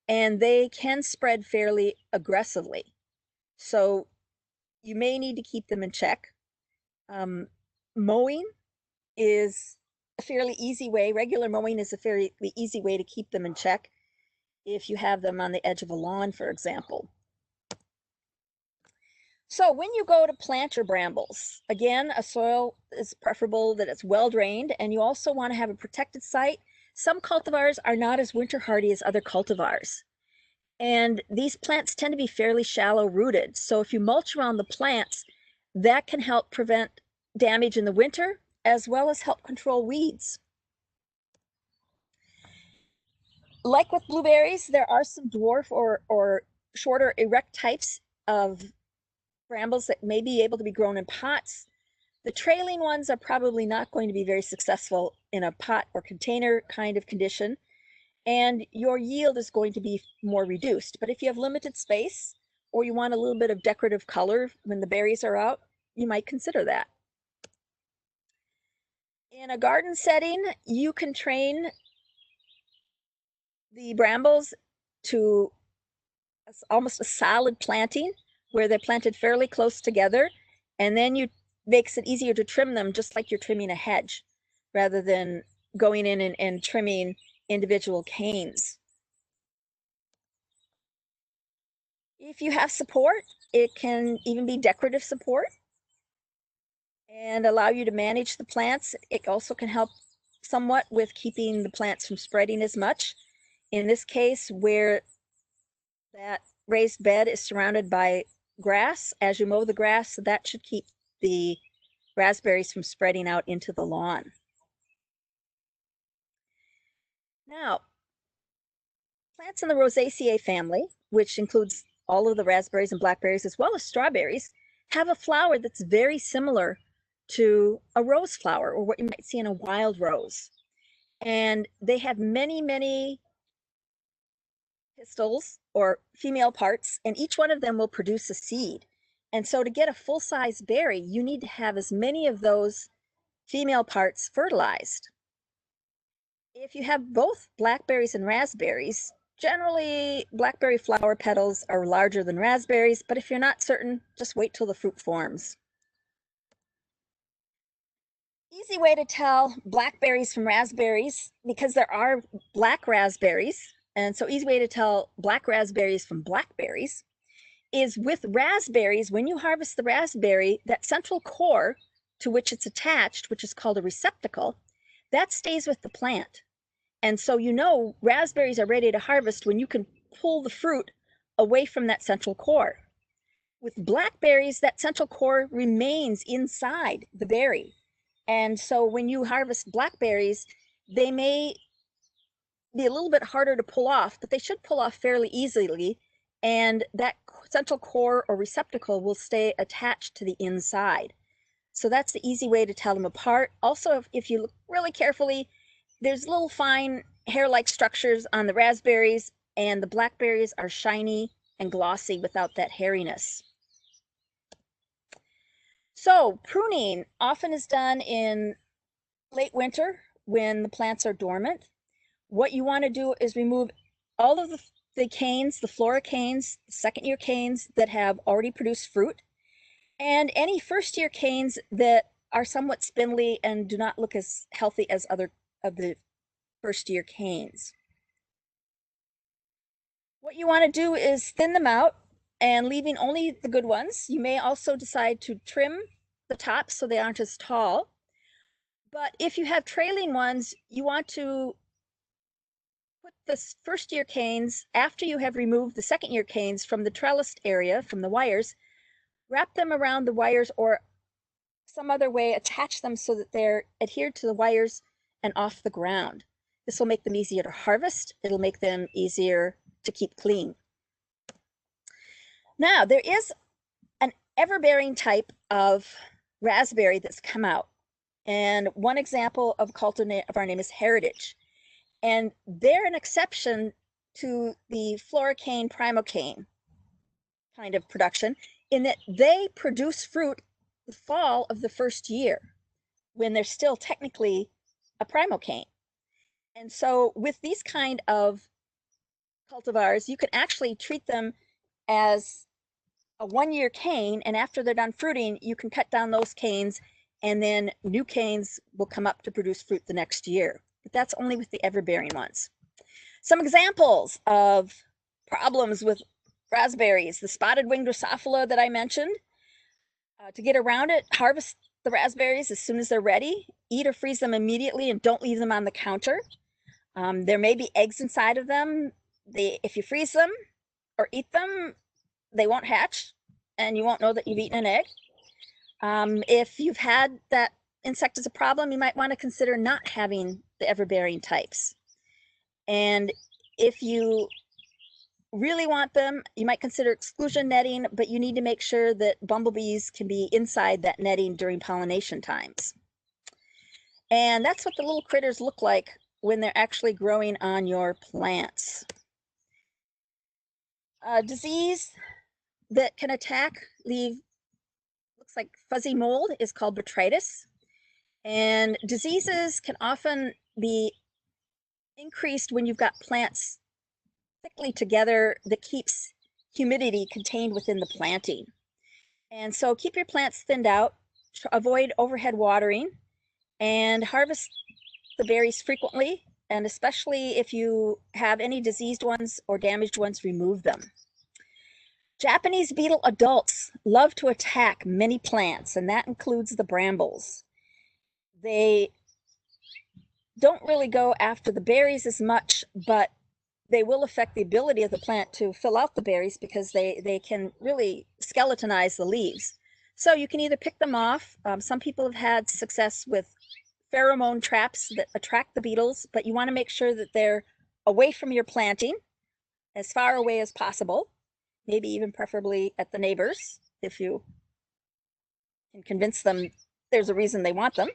And they can spread fairly aggressively. So you may need to keep them in check. Mowing is a fairly easy way. Regular mowing is a fairly easy way to keep them in check if you have them on the edge of a lawn, for example. So when you go to plant your brambles, again, a soil is preferable that it's well drained, and you also want to have a protected site. Some cultivars are not as winter hardy as other cultivars. And these plants tend to be fairly shallow rooted. So if you mulch around the plants, that can help prevent damage in the winter, as well as help control weeds. Like with blueberries, there are some dwarf or shorter erect types of brambles that may be able to be grown in pots. The trailing ones are probably not going to be very successful in a pot or container kind of condition, and your yield is going to be more reduced. But if you have limited space, or you want a little bit of decorative color when the berries are out, you might consider that. In a garden setting, you can train the brambles to almost a solid planting, where they're planted fairly close together, and then you makes it easier to trim them, just like you're trimming a hedge, rather than going in and trimming individual canes. If you have support, it can even be decorative support and allow you to manage the plants. It also can help somewhat with keeping the plants from spreading as much. In this case, where that raised bed is surrounded by grass, as you mow the grass, that should keep the raspberries from spreading out into the lawn. Now, plants in the Rosaceae family, which includes all of the raspberries and blackberries as well as strawberries, have a flower that's very similar to a rose flower, or what you might see in a wild rose. And they have many, many pistils or female parts, and each one of them will produce a seed. And so to get a full-size berry, you need to have as many of those female parts fertilized. If you have both blackberries and raspberries, generally blackberry flower petals are larger than raspberries, but if you're not certain, just wait till the fruit forms. Easy way to tell blackberries from raspberries, because there are black raspberries, and so easy way to tell black raspberries from blackberries, is with raspberries. When you harvest the raspberry, that central core to which it's attached, which is called a receptacle, that stays with the plant. And so you know raspberries are ready to harvest when you can pull the fruit away from that central core. With blackberries, that central core remains inside the berry. And so when you harvest blackberries, they may be a little bit harder to pull off, but they should pull off fairly easily. And that central core or receptacle will stay attached to the inside. So that's the easy way to tell them apart. Also, if you look really carefully, there's little fine hair-like structures on the raspberries, and the blackberries are shiny and glossy without that hairiness. So pruning often is done in late winter when the plants are dormant. What you want to do is remove all of the canes, the flora canes, second-year canes that have already produced fruit, and any first-year canes that are somewhat spindly and do not look as healthy as other of the first-year canes. What you want to do is thin them out and leaving only the good ones. You may also decide to trim the tops so they aren't as tall. But if you have trailing ones, you want to put the first year canes, after you have removed the second year canes from the trellised area, from the wires, wrap them around the wires or some other way, attach them so that they're adhered to the wires and off the ground. This will make them easier to harvest. It'll make them easier to keep clean. Now, there is an ever-bearing type of raspberry that's come out. And one example of cultivar of our name is Heritage. And they're an exception to the floricane, primocane kind of production in that they produce fruit the fall of the first year when they're still technically a primocane. And so with these kind of cultivars, you can actually treat them as a one-year cane, and after they're done fruiting, you can cut down those canes and then new canes will come up to produce fruit the next year. But that's only with the ever-bearing ones. Some examples of problems with raspberries: the spotted winged Drosophila that I mentioned. To get around it, harvest the raspberries as soon as they're ready. Eat or freeze them immediately and don't leave them on the counter. There may be eggs inside of them. If you freeze them or eat them, they won't hatch and you won't know that you've eaten an egg. If you've had that insect as a problem, you might want to consider not having the ever-bearing types. And if you really want them, you might consider exclusion netting, but you need to make sure that bumblebees can be inside that netting during pollination times. And that's what the little critters look like when they're actually growing on your plants. Disease that can attack looks like fuzzy mold is called botrytis. And diseases can often be increased when you've got plants thickly together that keeps humidity contained within the planting. And so keep your plants thinned out, avoid overhead watering, and harvest the berries frequently, and especially if you have any diseased ones or damaged ones, remove them. Japanese beetle adults love to attack many plants, and that includes the brambles. They don't really go after the berries as much, but they will affect the ability of the plant to fill out the berries because they can really skeletonize the leaves. So you can either pick them off. Some people have had success with pheromone traps that attract the beetles, but you want to make sure that they're away from your planting, as far away as possible, maybe even preferably at the neighbors if you can convince them there's a reason they want them.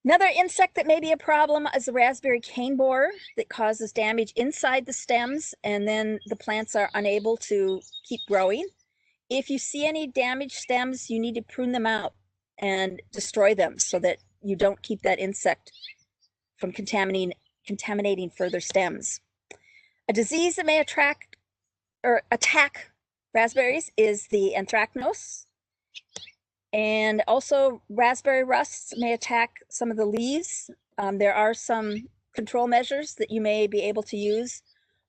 Another insect that may be a problem is the raspberry cane borer that causes damage inside the stems, and then the plants are unable to keep growing. If you see any damaged stems, you need to prune them out and destroy them so that you don't keep that insect from contaminating further stems. A disease that may attract or attack raspberries is the anthracnose. And also raspberry rusts may attack some of the leaves. There are some control measures that you may be able to use,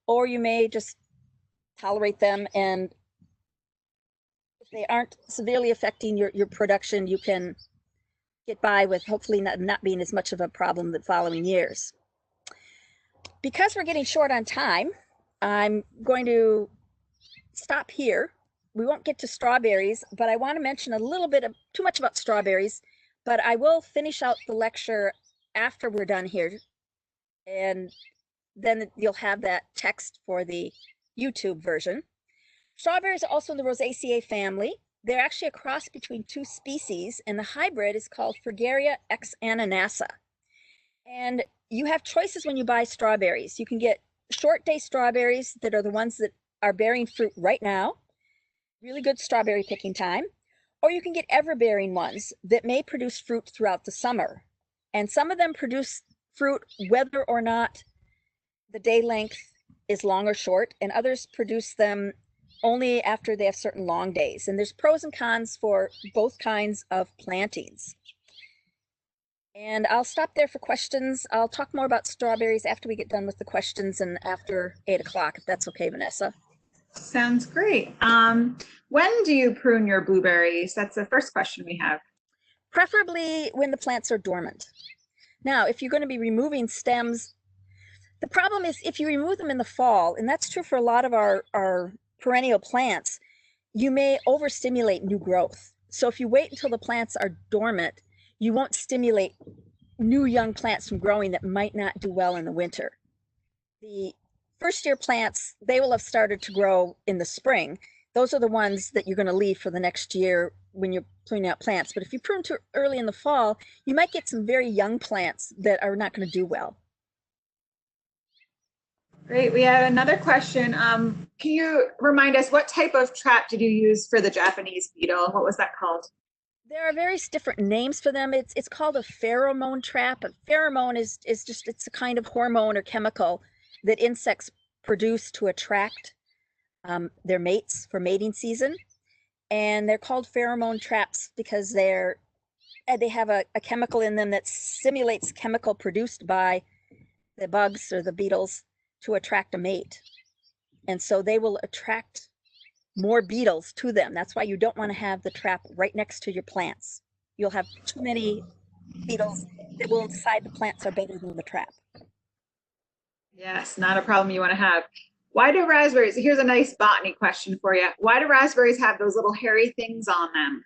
or you may just tolerate them, and if they aren't severely affecting your production, you can get by with hopefully not being as much of a problem the following years. Because we're getting short on time, I'm going to stop here. We won't get to strawberries, but I want to mention a little bit of too much about strawberries, but I will finish out the lecture after we're done here. And then you'll have that text for the YouTube version. Strawberries are also in the Rosaceae family. They're actually a cross between two species, and the hybrid is called Fragaria x ananassa. And you have choices when you buy strawberries. You can get short day strawberries that are the ones that are bearing fruit right now, really good strawberry picking time, or you can get ever-bearing ones that may produce fruit throughout the summer. And some of them produce fruit whether or not the day length is long or short, and others produce them only after they have certain long days. And there's pros and cons for both kinds of plantings. And I'll stop there for questions. I'll talk more about strawberries after we get done with the questions and after 8 o'clock, if that's okay, Vanessa. Sounds great. When do you prune your blueberries? That's the first question we have. Preferably when the plants are dormant. Now, if you're going to be removing stems The problem is if you remove them in the fall, and that's true for a lot of our perennial plants, you may overstimulate new growth. So if you wait until the plants are dormant, you won't stimulate new young plants from growing that might not do well in the winter. The first year plants, they will have started to grow in the spring. Those are the ones that you're going to leave for the next year when you're pruning out plants. But if you prune too early in the fall, you might get some very young plants that are not going to do well. Great. We have another question. Can you remind us what type of trap did you use for the Japanese beetle? What was that called? There are various different names for them. It's called a pheromone trap. A pheromone is just, it's a kind of hormone or chemical that insects produce to attract their mates for mating season. And they're called pheromone traps because they have a chemical in them that simulates chemical produced by the bugs or the beetles to attract a mate. And so they will attract more beetles to them. That's why you don't want to have the trap right next to your plants. You'll have too many beetles that will decide the plants are better than the trap. Yes, not a problem you want to have. Why do raspberries, here's a nice botany question for you. Why do raspberries have those little hairy things on them?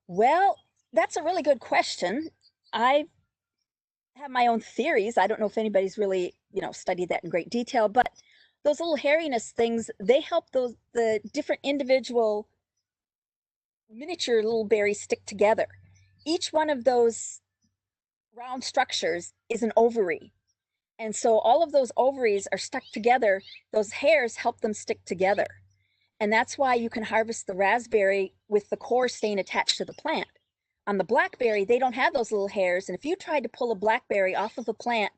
Well, that's a really good question. I have my own theories. I don't know if anybody's really, studied that in great detail, but those little hairiness things, they help the different individual miniature little berries stick together. Each one of those round structures is an ovary. And so all of those ovaries are stuck together. Those hairs help them stick together. And that's why you can harvest the raspberry with the core staying attached to the plant. On the blackberry, they don't have those little hairs. And if you tried to pull a blackberry off of a plant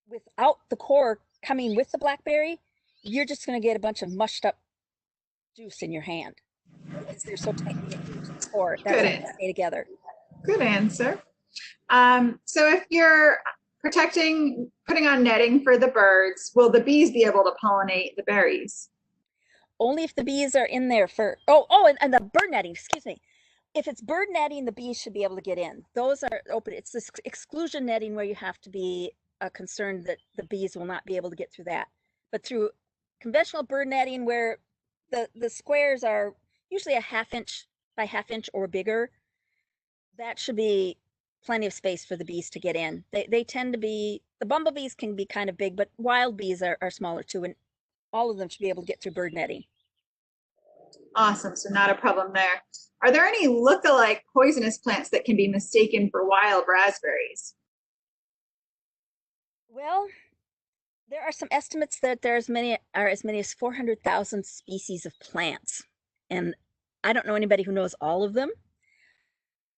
without the core coming with the blackberry, you're just going to get a bunch of mushed up juice in your hand because they're so tightly into the core. That's how they stay together. Good answer. So if you're putting on netting for the birds, will the bees be able to pollinate the berries? Only if the bees are in there for, and the bird netting, excuse me. If it's bird netting, the bees should be able to get in. Those are open. It's this exclusion netting where you have to be concerned that the bees will not be able to get through that. But through conventional bird netting where the squares are usually a 1/2 inch by 1/2 inch or bigger, that should be plenty of space for the bees to get in. They tend to be, the bumblebees can be kind of big, but wild bees are smaller too, and all of them should be able to get through bird netting. Awesome, so not a problem there. Are there any look-alike poisonous plants that can be mistaken for wild raspberries? Well, there are some estimates that there are as many as 400,000 species of plants, and I don't know anybody who knows all of them.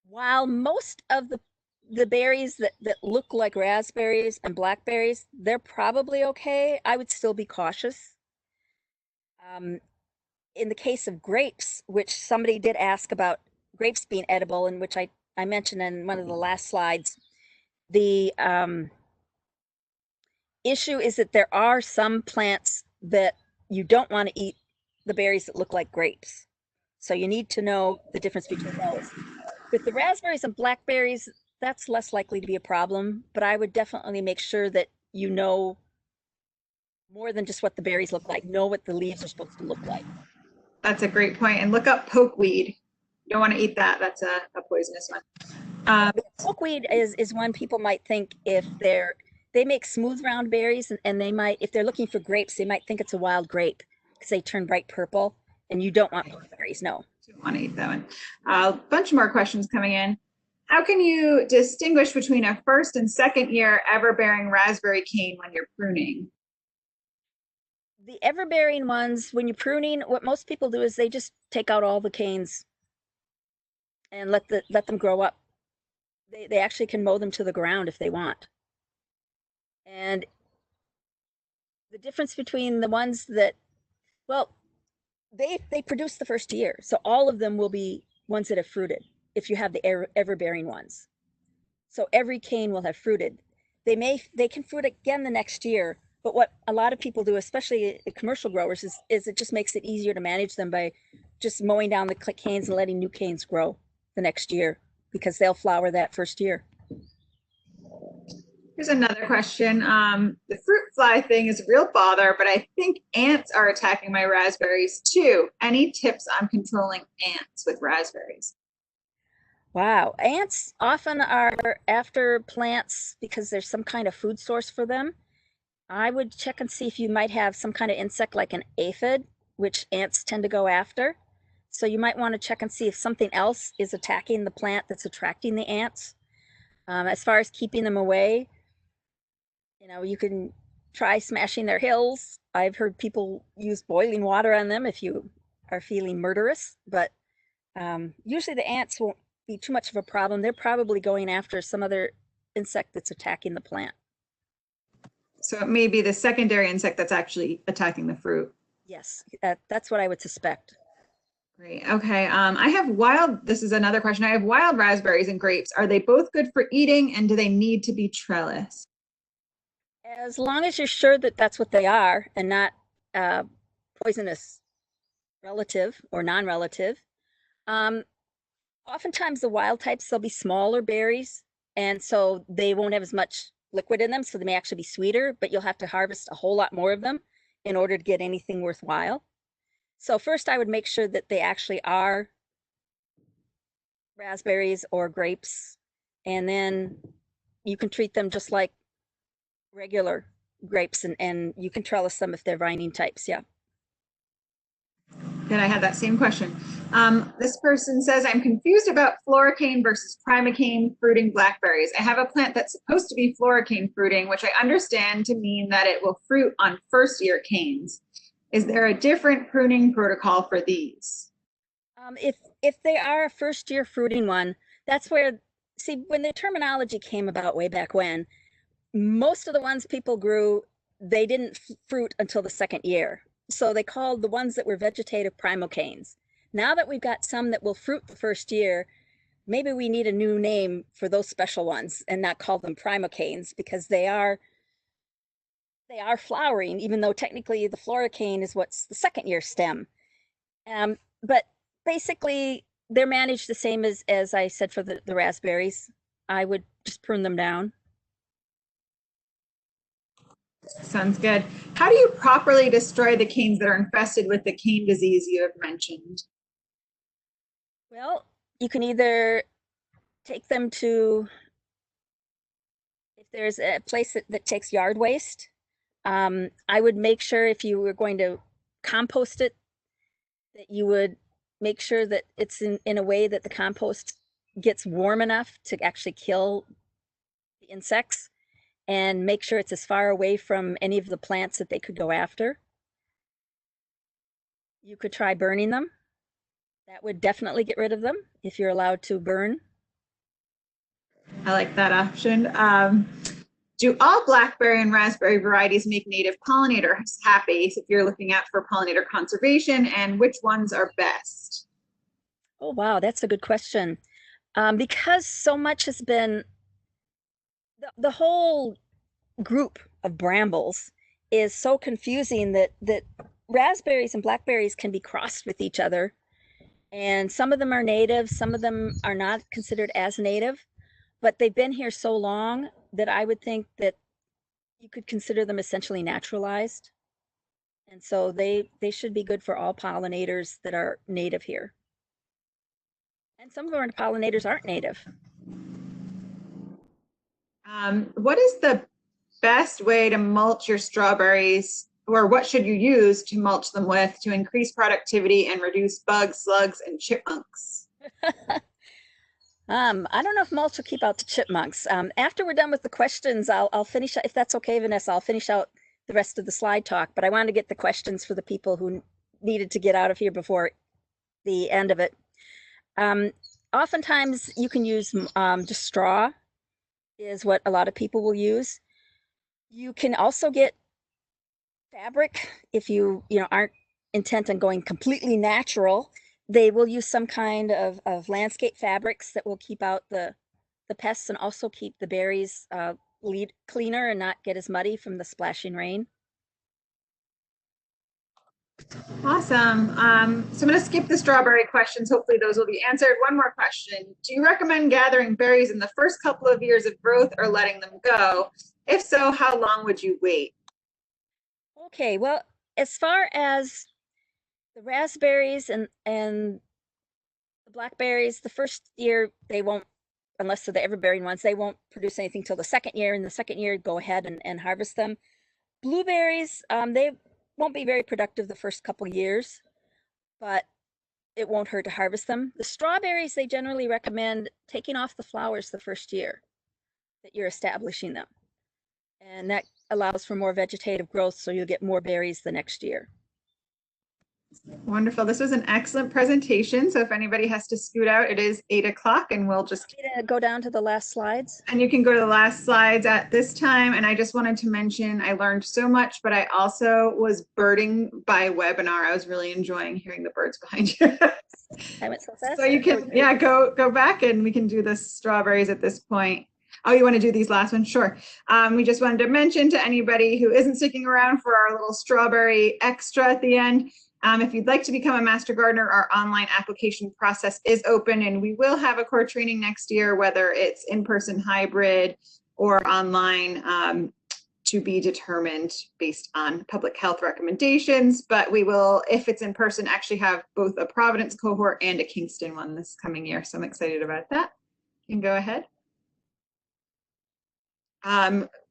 While most of the berries that look like raspberries and blackberries, they're probably okay, I would still be cautious. In the case of grapes, which somebody did ask about grapes being edible, and which I mentioned in one of the last slides, the issue is that there are some plants that you don't want to eat the berries that look like grapes. So you need to know the difference between those. With the raspberries and blackberries, that's less likely to be a problem, but I would definitely make sure that you know more than just what the berries look like. Know what the leaves are supposed to look like. That's a great point. And look up pokeweed. You don't want to eat that. That's a poisonous one. Pokeweed is one people might think if they make smooth round berries, and they might, if they're looking for grapes, they might think it's a wild grape because they turn bright purple, and you don't want pokeberries, no. You don't want to eat that one. A bunch more questions coming in. How can you distinguish between a first and second year ever-bearing raspberry cane when you're pruning? The ever-bearing ones, when you're pruning, what most people do is they just take out all the canes and let them grow up. They actually can mow them to the ground if they want. And the difference between the ones that, well, they produce the first year, so all of them will be ones that have fruited if you have the ever-bearing ones. So every cane will have fruited. They can fruit again the next year, but what a lot of people do, especially commercial growers, is it just makes it easier to manage them by just mowing down the canes and letting new canes grow the next year because they'll flower that first year. Here's another question. The fruit fly thing is a real bother, but I think ants are attacking my raspberries too. Any tips on controlling ants with raspberries? Wow, ants often are after plants because there's some kind of food source for them. I would check and see if you might have some kind of insect like an aphid, which ants tend to go after. So you might want to check and see if something else is attacking the plant that's attracting the ants. As far as keeping them away, you can try smashing their hills. I've heard people use boiling water on them if you are feeling murderous, but usually the ants won't be too much of a problem. They're probably going after some other insect that's attacking the plant. So it may be the secondary insect that's actually attacking the fruit. Yes, that's what I would suspect. Great. Okay. This is another question. I have wild raspberries and grapes. Are they both good for eating, and do they need to be trellised? As long as you're sure that that's what they are and not poisonous relative or non-relative. Oftentimes the wild types, they'll be smaller berries, and so they won't have as much liquid in them, so they may actually be sweeter, but you'll have to harvest a whole lot more of them in order to get anything worthwhile. So first I would make sure that they actually are raspberries or grapes, and then you can treat them just like regular grapes, and you can trellis them if they're vining types. Yeah. And I had that same question. This person says, I'm confused about floricane versus primocane fruiting blackberries. I have a plant that's supposed to be floricane fruiting, which I understand to mean that it will fruit on first year canes. Is there a different pruning protocol for these? If they are a first year fruiting one, that's where, see, when the terminology came about way back when, most of the ones people grew, they didn't fruit until the second year. So they called the ones that were vegetative primocanes. Now that we've got some that will fruit the first year, maybe we need a new name for those special ones and not call them primocanes, because they are flowering, even though technically the floricane is what's the second year stem. But basically they're managed the same as I said for the raspberries. I would just prune them down. Sounds good. How do you properly destroy the canes that are infested with the cane disease you have mentioned? Well, you can either take them to, if there's a place that takes yard waste, I would make sure if you were going to compost it, that you would make sure that it's in a way that the compost gets warm enough to actually kill the insects, and make sure it's as far away from any of the plants that they could go after. You could try burning them. That would definitely get rid of them if you're allowed to burn. I like that option. Do all blackberry and raspberry varieties make native pollinators happy if you're looking out for pollinator conservation, and which ones are best? Oh, wow, that's a good question. Because so much has been, the whole group of brambles is so confusing that raspberries and blackberries can be crossed with each other. And some of them are native, some of them are not considered as native, but they've been here so long that I would think that you could consider them essentially naturalized. And so they should be good for all pollinators that are native here. And some of our pollinators aren't native. What is the best way to mulch your strawberries, or what should you use to mulch them with to increase productivity and reduce bugs, slugs, and chipmunks? I don't know if mulch will keep out the chipmunks. After we're done with the questions, I'll finish, if that's okay, Vanessa, I'll finish out the rest of the slide talk, but I wanted to get the questions for the people who needed to get out of here before the end of it. Oftentimes you can use just straw is what a lot of people will use. You can also get fabric if you aren't intent on going completely natural. They will use some kind of landscape fabrics that will keep out the pests and also keep the berries cleaner and not get as muddy from the splashing rain. Awesome. So I'm going to skip the strawberry questions. Hopefully those will be answered. One more question. Do you recommend gathering berries in the first couple of years of growth or letting them go? If so, how long would you wait? Okay, well, as far as the raspberries and the blackberries, the first year they won't, unless they're the everbearing ones, they won't produce anything till the second year. In the second year, go ahead and harvest them. Blueberries, they won't be very productive the first couple years, but it won't hurt to harvest them. The strawberries, they generally recommend taking off the flowers the first year that you're establishing them. And that allows for more vegetative growth, so you'll get more berries the next year. Wonderful. This was an excellent presentation. So if anybody has to scoot out, it is 8 o'clock and we'll just go down to the last slides. And you can go to the last slides at this time. And I just wanted to mention, I learned so much, but I also was birding by webinar. I was really enjoying hearing the birds behind you. I went so fast. So you can, yeah, go back and we can do the strawberries at this point. Oh, you want to do these last ones? Sure. We just wanted to mention to anybody who isn't sticking around for our little strawberry extra at the end, if you'd like to become a master gardener, our online application process is open and we will have a core training next year, whether it's in-person, hybrid, or online, to be determined based on public health recommendations. But we will, if it's in person, actually have both a Providence cohort and a Kingston one this coming year. So I'm excited about that. You can go ahead.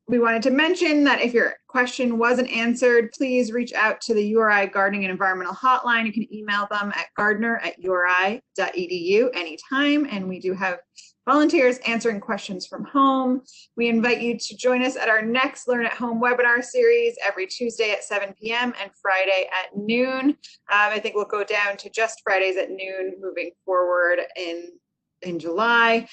We wanted to mention that if your question wasn't answered, please reach out to the URI Gardening and Environmental hotline. You can email them at gardner@uri.edu anytime. And we do have volunteers answering questions from home. We invite you to join us at our next Learn at Home webinar series every Tuesday at 7 p.m. and Friday at noon. I think we'll go down to just Fridays at noon moving forward in July.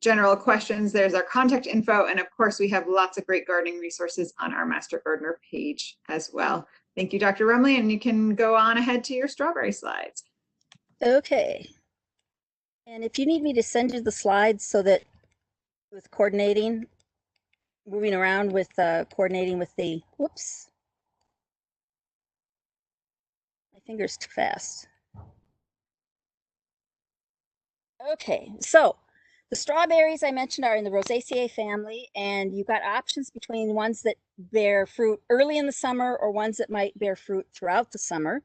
General questions, there's our contact info, and of course we have lots of great gardening resources on our Master Gardener page as well. Thank you, Dr. Ruemmele, and you can go on ahead to your strawberry slides. Okay. And if you need me to send you the slides so that with coordinating, moving around with coordinating with the, whoops, my finger's too fast. Okay, so the strawberries I mentioned are in the Rosaceae family, and you've got options between ones that bear fruit early in the summer or ones that might bear fruit throughout the summer.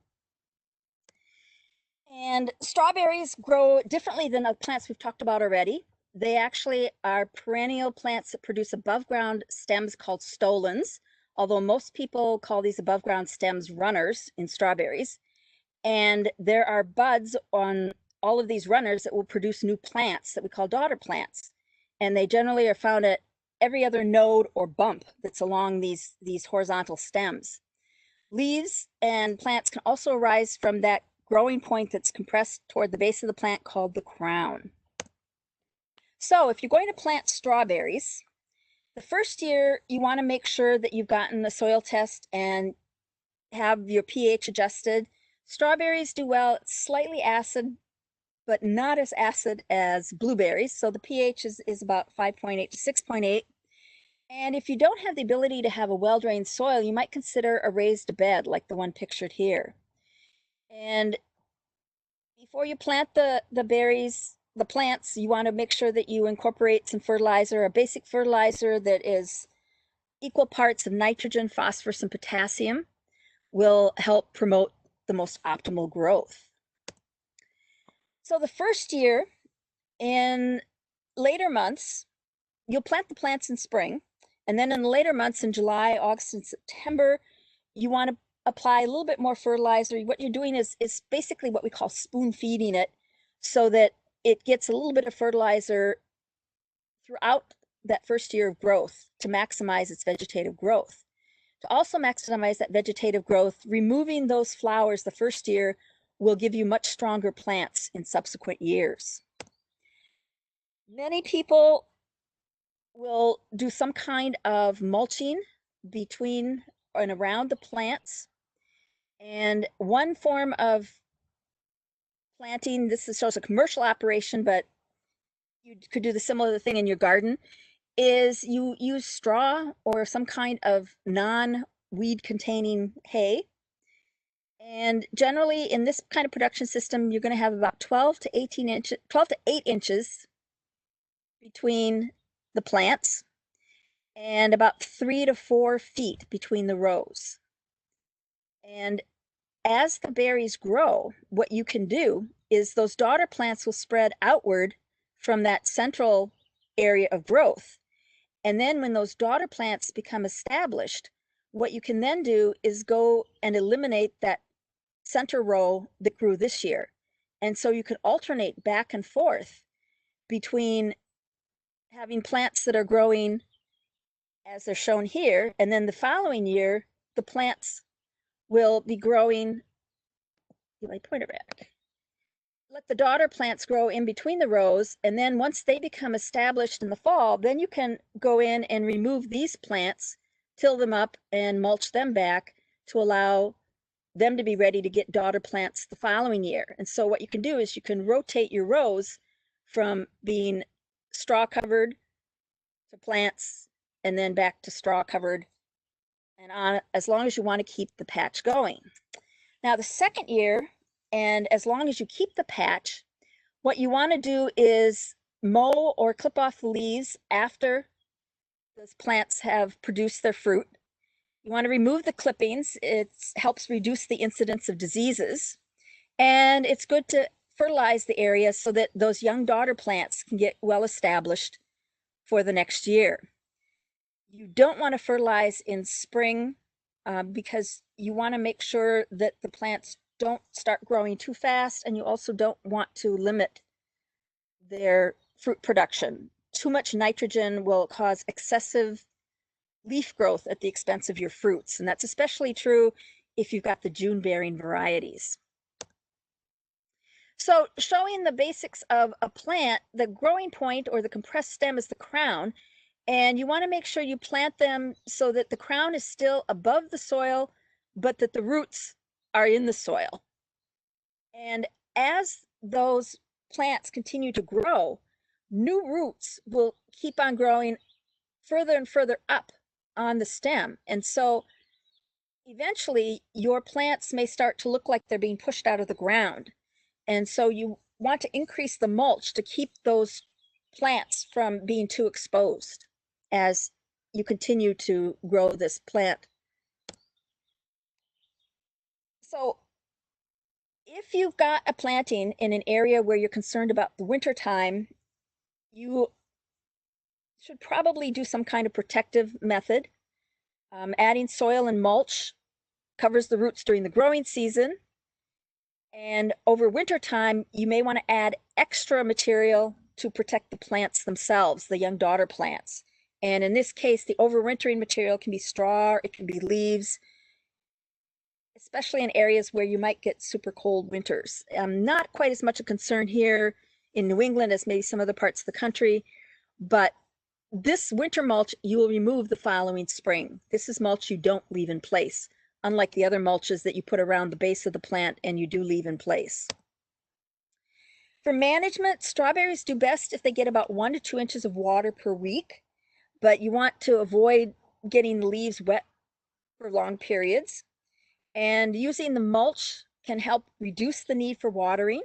And strawberries grow differently than the plants we've talked about already. They actually are perennial plants that produce above ground stems called stolons, although most people call these above ground stems runners in strawberries. And there are buds on all of these runners that will produce new plants that we call daughter plants. And they generally are found at every other node or bump that's along these horizontal stems. Leaves and plants can also arise from that growing point that's compressed toward the base of the plant called the crown. So if you're going to plant strawberries, the first year you want to make sure that you've gotten a soil test and have your pH adjusted. Strawberries do well, it's slightly acid, but not as acid as blueberries. So the pH is about 5.8 to 6.8. And if you don't have the ability to have a well-drained soil, you might consider a raised bed like the one pictured here. And before you plant the berries, the plants, you want to make sure that you incorporate some fertilizer, a basic fertilizer that is equal parts of nitrogen, phosphorus, and potassium will help promote the most optimal growth. So the first year, in later months, you'll plant the plants in spring, and then in the later months, in July, August, and September, you want to apply a little bit more fertilizer. What you're doing is basically what we call spoon feeding it, so that it gets a little bit of fertilizer throughout that first year of growth to maximize its vegetative growth. To also maximize that vegetative growth, removing those flowers the first year will give you much stronger plants in subsequent years. Many people will do some kind of mulching between and around the plants. And one form of planting, this shows a commercial operation, but you could do the similar thing in your garden, is you use straw or some kind of non-weed containing hay. And generally in this kind of production system, you're going to have about 12 to 8 inches between the plants and about 3 to 4 feet between the rows. And as the berries grow, what you can do is those daughter plants will spread outward from that central area of growth. And then when those daughter plants become established, what you can then do is go and eliminate that center row that grew this year. And so you could alternate back and forth between having plants that are growing as they're shown here, and then the following year, the plants will be growing, my pointer back. Let the daughter plants grow in between the rows, and then once they become established in the fall, then you can go in and remove these plants, till them up, and mulch them back to allow them to be ready to get daughter plants the following year. And so what you can do is you can rotate your rows from being straw covered to plants and then back to straw covered, and on as long as you want to keep the patch going. Now the second year, and as long as you keep the patch, what you want to do is mow or clip off the leaves after those plants have produced their fruit. You want to remove the clippings. It helps reduce the incidence of diseases. And it's good to fertilize the area so that those young daughter plants can get well established for the next year. You don't want to fertilize in spring because you want to make sure that the plants don't start growing too fast, and you also don't want to limit their fruit production. Too much nitrogen will cause excessive leaf growth at the expense of your fruits, and that's especially true if you've got the June-bearing varieties. So showing the basics of a plant, the growing point or the compressed stem is the crown, and you want to make sure you plant them so that the crown is still above the soil, but that the roots are in the soil. And as those plants continue to grow, new roots will keep on growing further and further up on the stem. And so eventually your plants may start to look like they're being pushed out of the ground. And so you want to increase the mulch to keep those plants from being too exposed as you continue to grow this plant. So if you've got a planting in an area where you're concerned about the winter time, you should probably do some kind of protective method. Adding soil and mulch covers the roots during the growing season. And over winter time, you may want to add extra material to protect the plants themselves, the young daughter plants. And in this case, the overwintering material can be straw, it can be leaves, especially in areas where you might get super cold winters. Not quite as much a concern here in New England as maybe some other parts of the country, but this winter mulch you will remove the following spring. This is mulch you don't leave in place, unlike the other mulches that you put around the base of the plant and you do leave in place. For management, strawberries do best if they get about 1 to 2 inches of water per week, but you want to avoid getting the leaves wet for long periods. And using the mulch can help reduce the need for watering.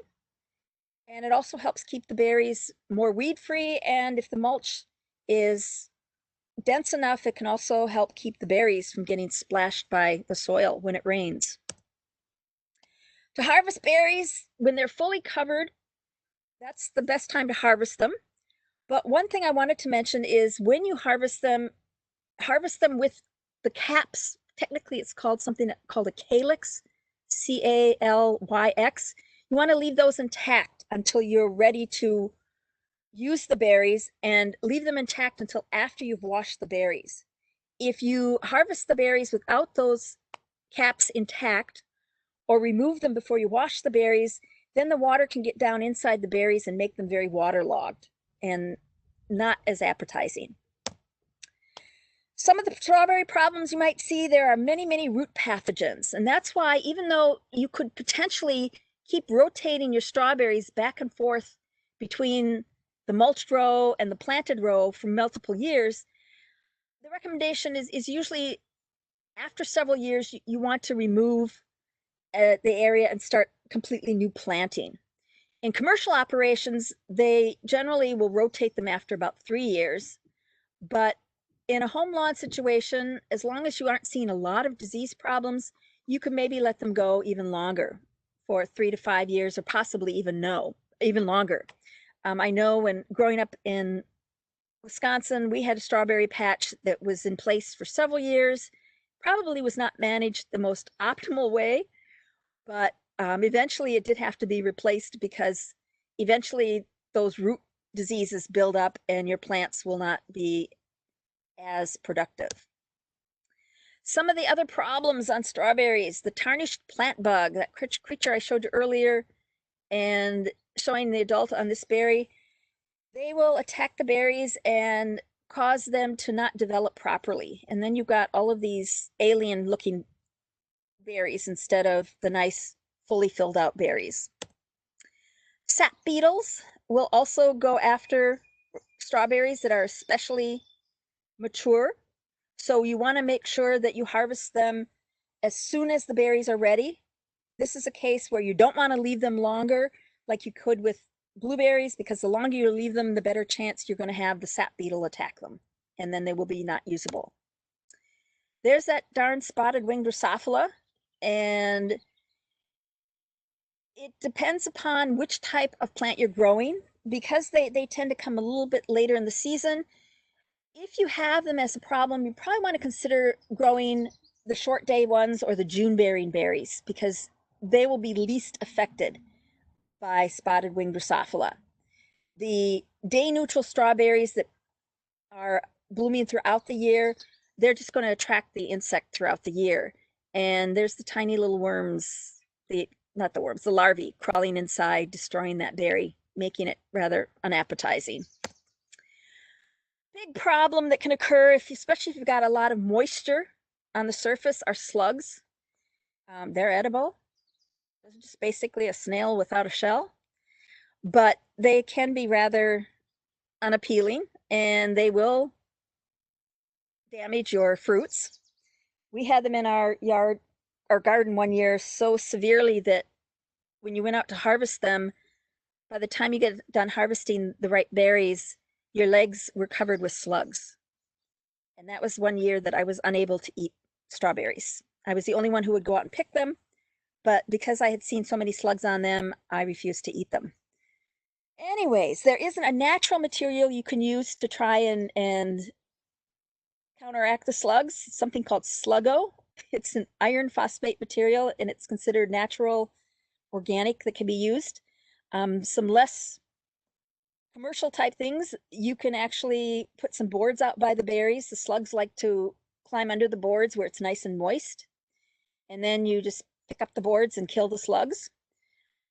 And it also helps keep the berries more weed-free. And if the mulch is dense enough, it can also help keep the berries from getting splashed by the soil when it rains. To harvest berries, when they're fully covered, that's the best time to harvest them. But one thing I wanted to mention is when you harvest them with the caps. Technically, it's called something called a calyx, C-A-L-Y-X. You want to leave those intact until you're ready to use the berries, and leave them intact until after you've washed the berries. If you harvest the berries without those caps intact or remove them before you wash the berries, then the water can get down inside the berries and make them very waterlogged and not as appetizing. Some of the strawberry problems you might see, there are many, many root pathogens. And that's why even though you could potentially keep rotating your strawberries back and forth between the mulched row and the planted row for multiple years, the recommendation is usually after several years, you want to remove the area and start completely new planting. In commercial operations, they generally will rotate them after about 3 years. But in a home lawn situation, as long as you aren't seeing a lot of disease problems, you can maybe let them go even longer, for 3 to 5 years, or possibly even longer. I know when growing up in Wisconsin, we had a strawberry patch that was in place for several years. Probably was not managed the most optimal way, but eventually it did have to be replaced, because eventually those root diseases build up and your plants will not be as productive. Some of the other problems on strawberries: the tarnished plant bug, that creature I showed you earlier, and showing the adult on this berry, they will attack the berries and cause them to not develop properly. And then you've got all of these alien looking berries instead of the nice, fully filled out berries. Sap beetles will also go after strawberries that are especially mature. So you want to make sure that you harvest them as soon as the berries are ready. This is a case where you don't want to leave them longer like you could with blueberries, because the longer you leave them, the better chance you're going to have the sap beetle attack them, and then they will be not usable. There's that darn spotted winged Drosophila, and it depends upon which type of plant you're growing, because they tend to come a little bit later in the season. If you have them as a problem, you probably want to consider growing the short day ones or the June bearing berries, because they will be least affected by spotted winged Drosophila. The day neutral strawberries that are blooming throughout the year, they're just going to attract the insect throughout the year. And there's the tiny little worms, the larvae crawling inside, destroying that berry, making it rather unappetizing. Big problem that can occur, especially if you've got a lot of moisture on the surface, are slugs. They're edible. It's just basically a snail without a shell, but they can be rather unappealing, and they will damage your fruits. We had them in our garden one year so severely that when you went out to harvest them, by the time you get done harvesting the right berries, your legs were covered with slugs. And that was one year that I was unable to eat strawberries. I was the only one who would go out and pick them, but because I had seen so many slugs on them, I refused to eat them. Anyways, there isn't a natural material you can use to try and counteract the slugs. It's something called Sluggo. It's an iron phosphate material, and it's considered natural, organic, that can be used. Some less commercial type things, you can actually put some boards out by the berries. The slugs like to climb under the boards where it's nice and moist, and then you just pick up the boards and kill the slugs.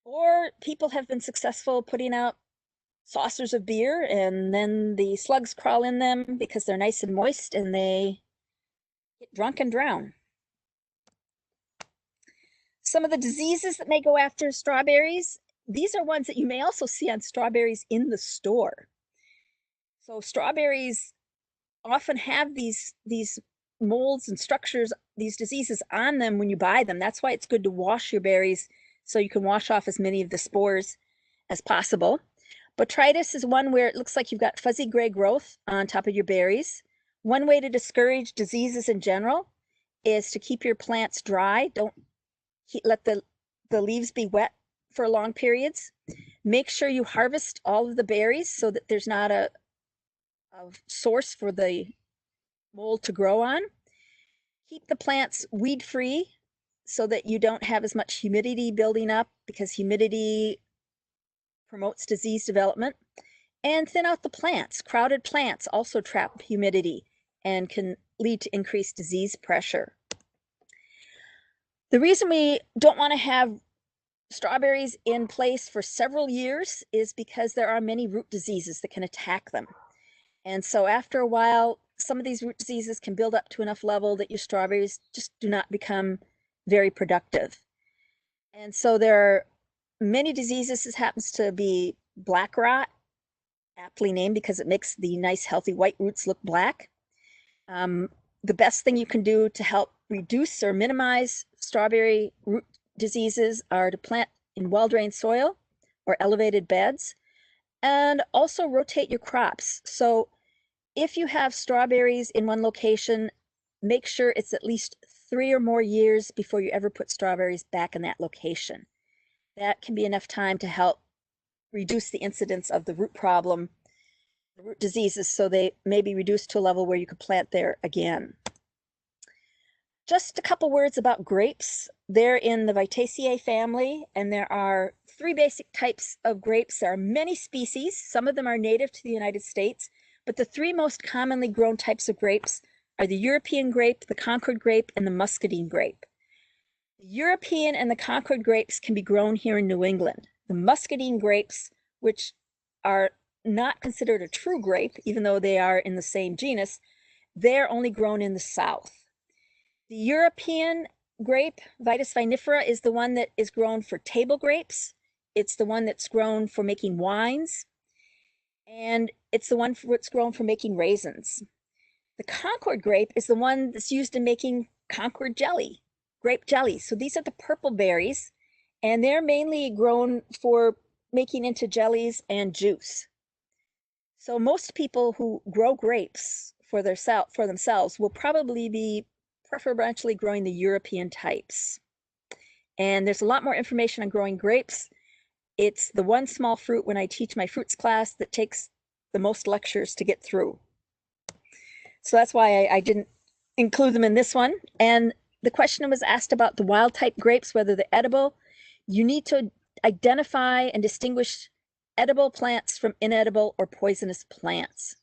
Or people have been successful putting out saucers of beer, and then the slugs crawl in them because they're nice and moist, and they get drunk and drown. Some of the diseases that may go after strawberries, these are ones that you may also see on strawberries in the store. So strawberries often have these molds and structures, these diseases on them when you buy them. That's why it's good to wash your berries, so you can wash off as many of the spores as possible. Botrytis is one where it looks like you've got fuzzy gray growth on top of your berries. One way to discourage diseases in general is to keep your plants dry. Don't let the leaves be wet for long periods. Make sure you harvest all of the berries so that there's not a source for the mold to grow on. Keep the plants weed free so that you don't have as much humidity building up, because humidity promotes disease development. And thin out the plants. Crowded plants also trap humidity and can lead to increased disease pressure. The reason we don't want to have strawberries in place for several years is because there are many root diseases that can attack them. And so after a while, some of these root diseases can build up to enough level that your strawberries just do not become very productive. And so there are many diseases. This happens to be black rot, aptly named because it makes the nice healthy white roots look black. The best thing you can do to help reduce or minimize strawberry root diseases are to plant in well-drained soil or elevated beds, and also rotate your crops. So if you have strawberries in one location, make sure it's at least 3 or more years before you ever put strawberries back in that location. That can be enough time to help reduce the incidence of the root problem, the root diseases, so they may be reduced to a level where you could plant there again. Just a couple words about grapes. They're in the Vitaceae family, and there are 3 basic types of grapes. There are many species. Some of them are native to the United States, but the 3 most commonly grown types of grapes are the European grape, the Concord grape, and the muscadine grape. The European and the Concord grapes can be grown here in New England. The muscadine grapes, which are not considered a true grape, even though they are in the same genus, they're only grown in the South. The European grape, Vitis vinifera, is the one that is grown for table grapes. It's the one that's grown for making wines, and it's the one that's grown for making raisins. The Concord grape is the one that's used in making Concord jelly, grape jelly. So these are the purple berries, and they're mainly grown for making into jellies and juice. So most people who grow grapes for themselves will probably be preferentially growing the European types. And there's a lot more information on growing grapes. It's the one small fruit when I teach my fruits class that takes the most lectures to get through. So that's why I didn't include them in this one. And the question was asked about the wild type grapes, whether they're edible. You need to identify and distinguish edible plants from inedible or poisonous plants.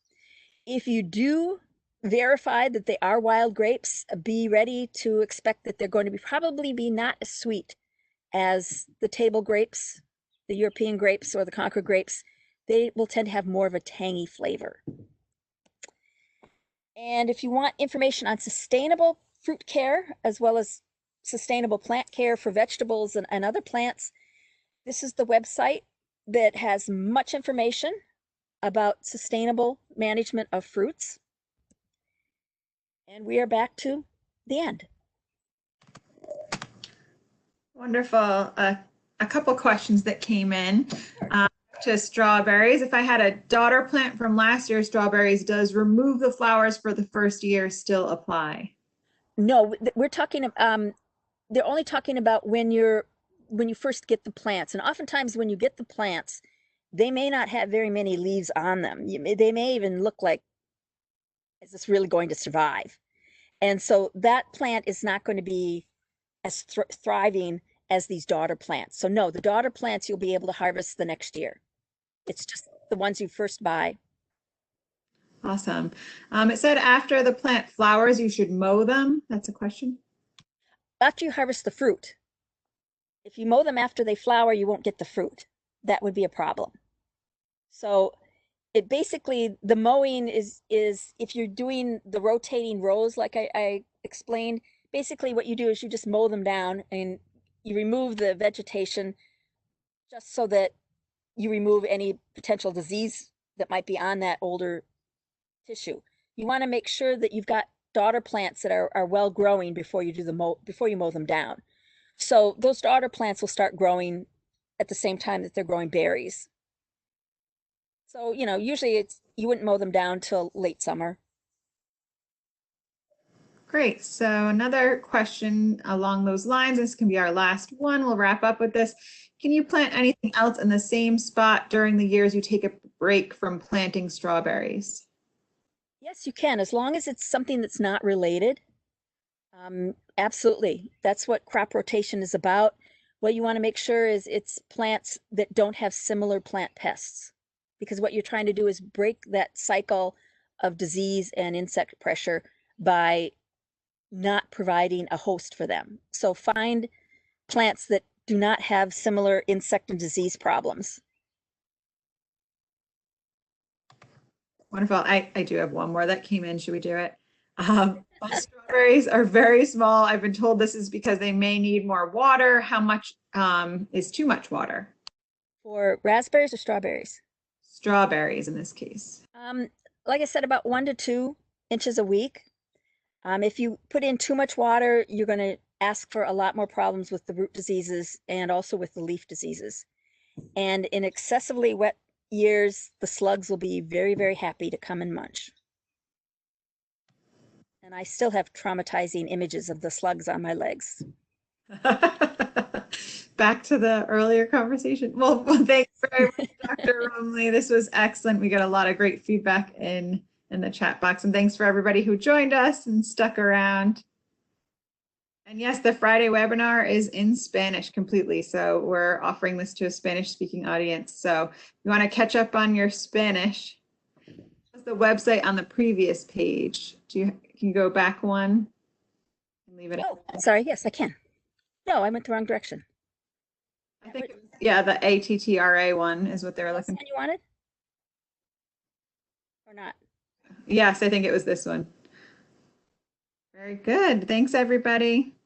If you do verify that they are wild grapes, be ready to expect that they're going to probably be not as sweet as the table grapes, the European grapes, or the Concord grapes. They will tend to have more of a tangy flavor. And if you want information on sustainable fruit care, as well as sustainable plant care for vegetables and other plants, this is the website that has much information about sustainable management of fruits. And we are back to the end. Wonderful. A couple questions that came in to strawberries. If I had a daughter plant from last year's strawberries, does remove the flowers for the first year still apply? No, we're talking, they're only talking about when you first get the plants. And oftentimes when you get the plants, they may not have very many leaves on them. They may even look like, is this really going to survive? And so that plant is not going to be as thriving as these daughter plants. So no, the daughter plants you'll be able to harvest the next year. It's just the ones you first buy. Awesome. It said after the plant flowers, you should mow them. That's a question. After you harvest the fruit, if you mow them after they flower, you won't get the fruit. That would be a problem. So it basically, the mowing is if you're doing the rotating rows like I explained, basically what you do is you just mow them down and you remove the vegetation just so that you remove any potential disease that might be on that older tissue. You want to make sure that you've got daughter plants that are well growing before you mow them down. So those daughter plants will start growing at the same time that they're growing berries. So, you know, usually you wouldn't mow them down till late summer. Great. So another question along those lines, this can be our last one. We'll wrap up with this. Can you plant anything else in the same spot during the years you take a break from planting strawberries? Yes, you can, as long as it's something that's not related. Absolutely. That's what crop rotation is about. What you want to make sure is it's plants that don't have similar plant pests, because what you're trying to do is break that cycle of disease and insect pressure by not providing a host for them. So find plants that do not have similar insect and disease problems. Wonderful. I do have one more that came in. Should we do it? Strawberries are very small. I've been told this is because they may need more water. How much is too much water? For raspberries or strawberries? Strawberries in this case. Like I said, about 1 to 2 inches a week. If you put in too much water, you're going to ask for a lot more problems with the root diseases and also with the leaf diseases. And in excessively wet years, the slugs will be very, very happy to come and munch. And I still have traumatizing images of the slugs on my legs. Back to the earlier conversation. Well, thanks very much, Dr. Ruemmele. This was excellent. We got a lot of great feedback in the chat box. And thanks for everybody who joined us and stuck around. And yes, the Friday webinar is in Spanish completely. So we're offering this to a Spanish speaking audience. So if you want to catch up on your Spanish, what's the website on the previous page? Can you go back one and leave it? Oh, sorry. Yes, I can. No, I went the wrong direction. I think, yeah, the ATTRA one is what they were looking for. You wanted? Or not? Yes, I think it was this one. Very good. Thanks, everybody.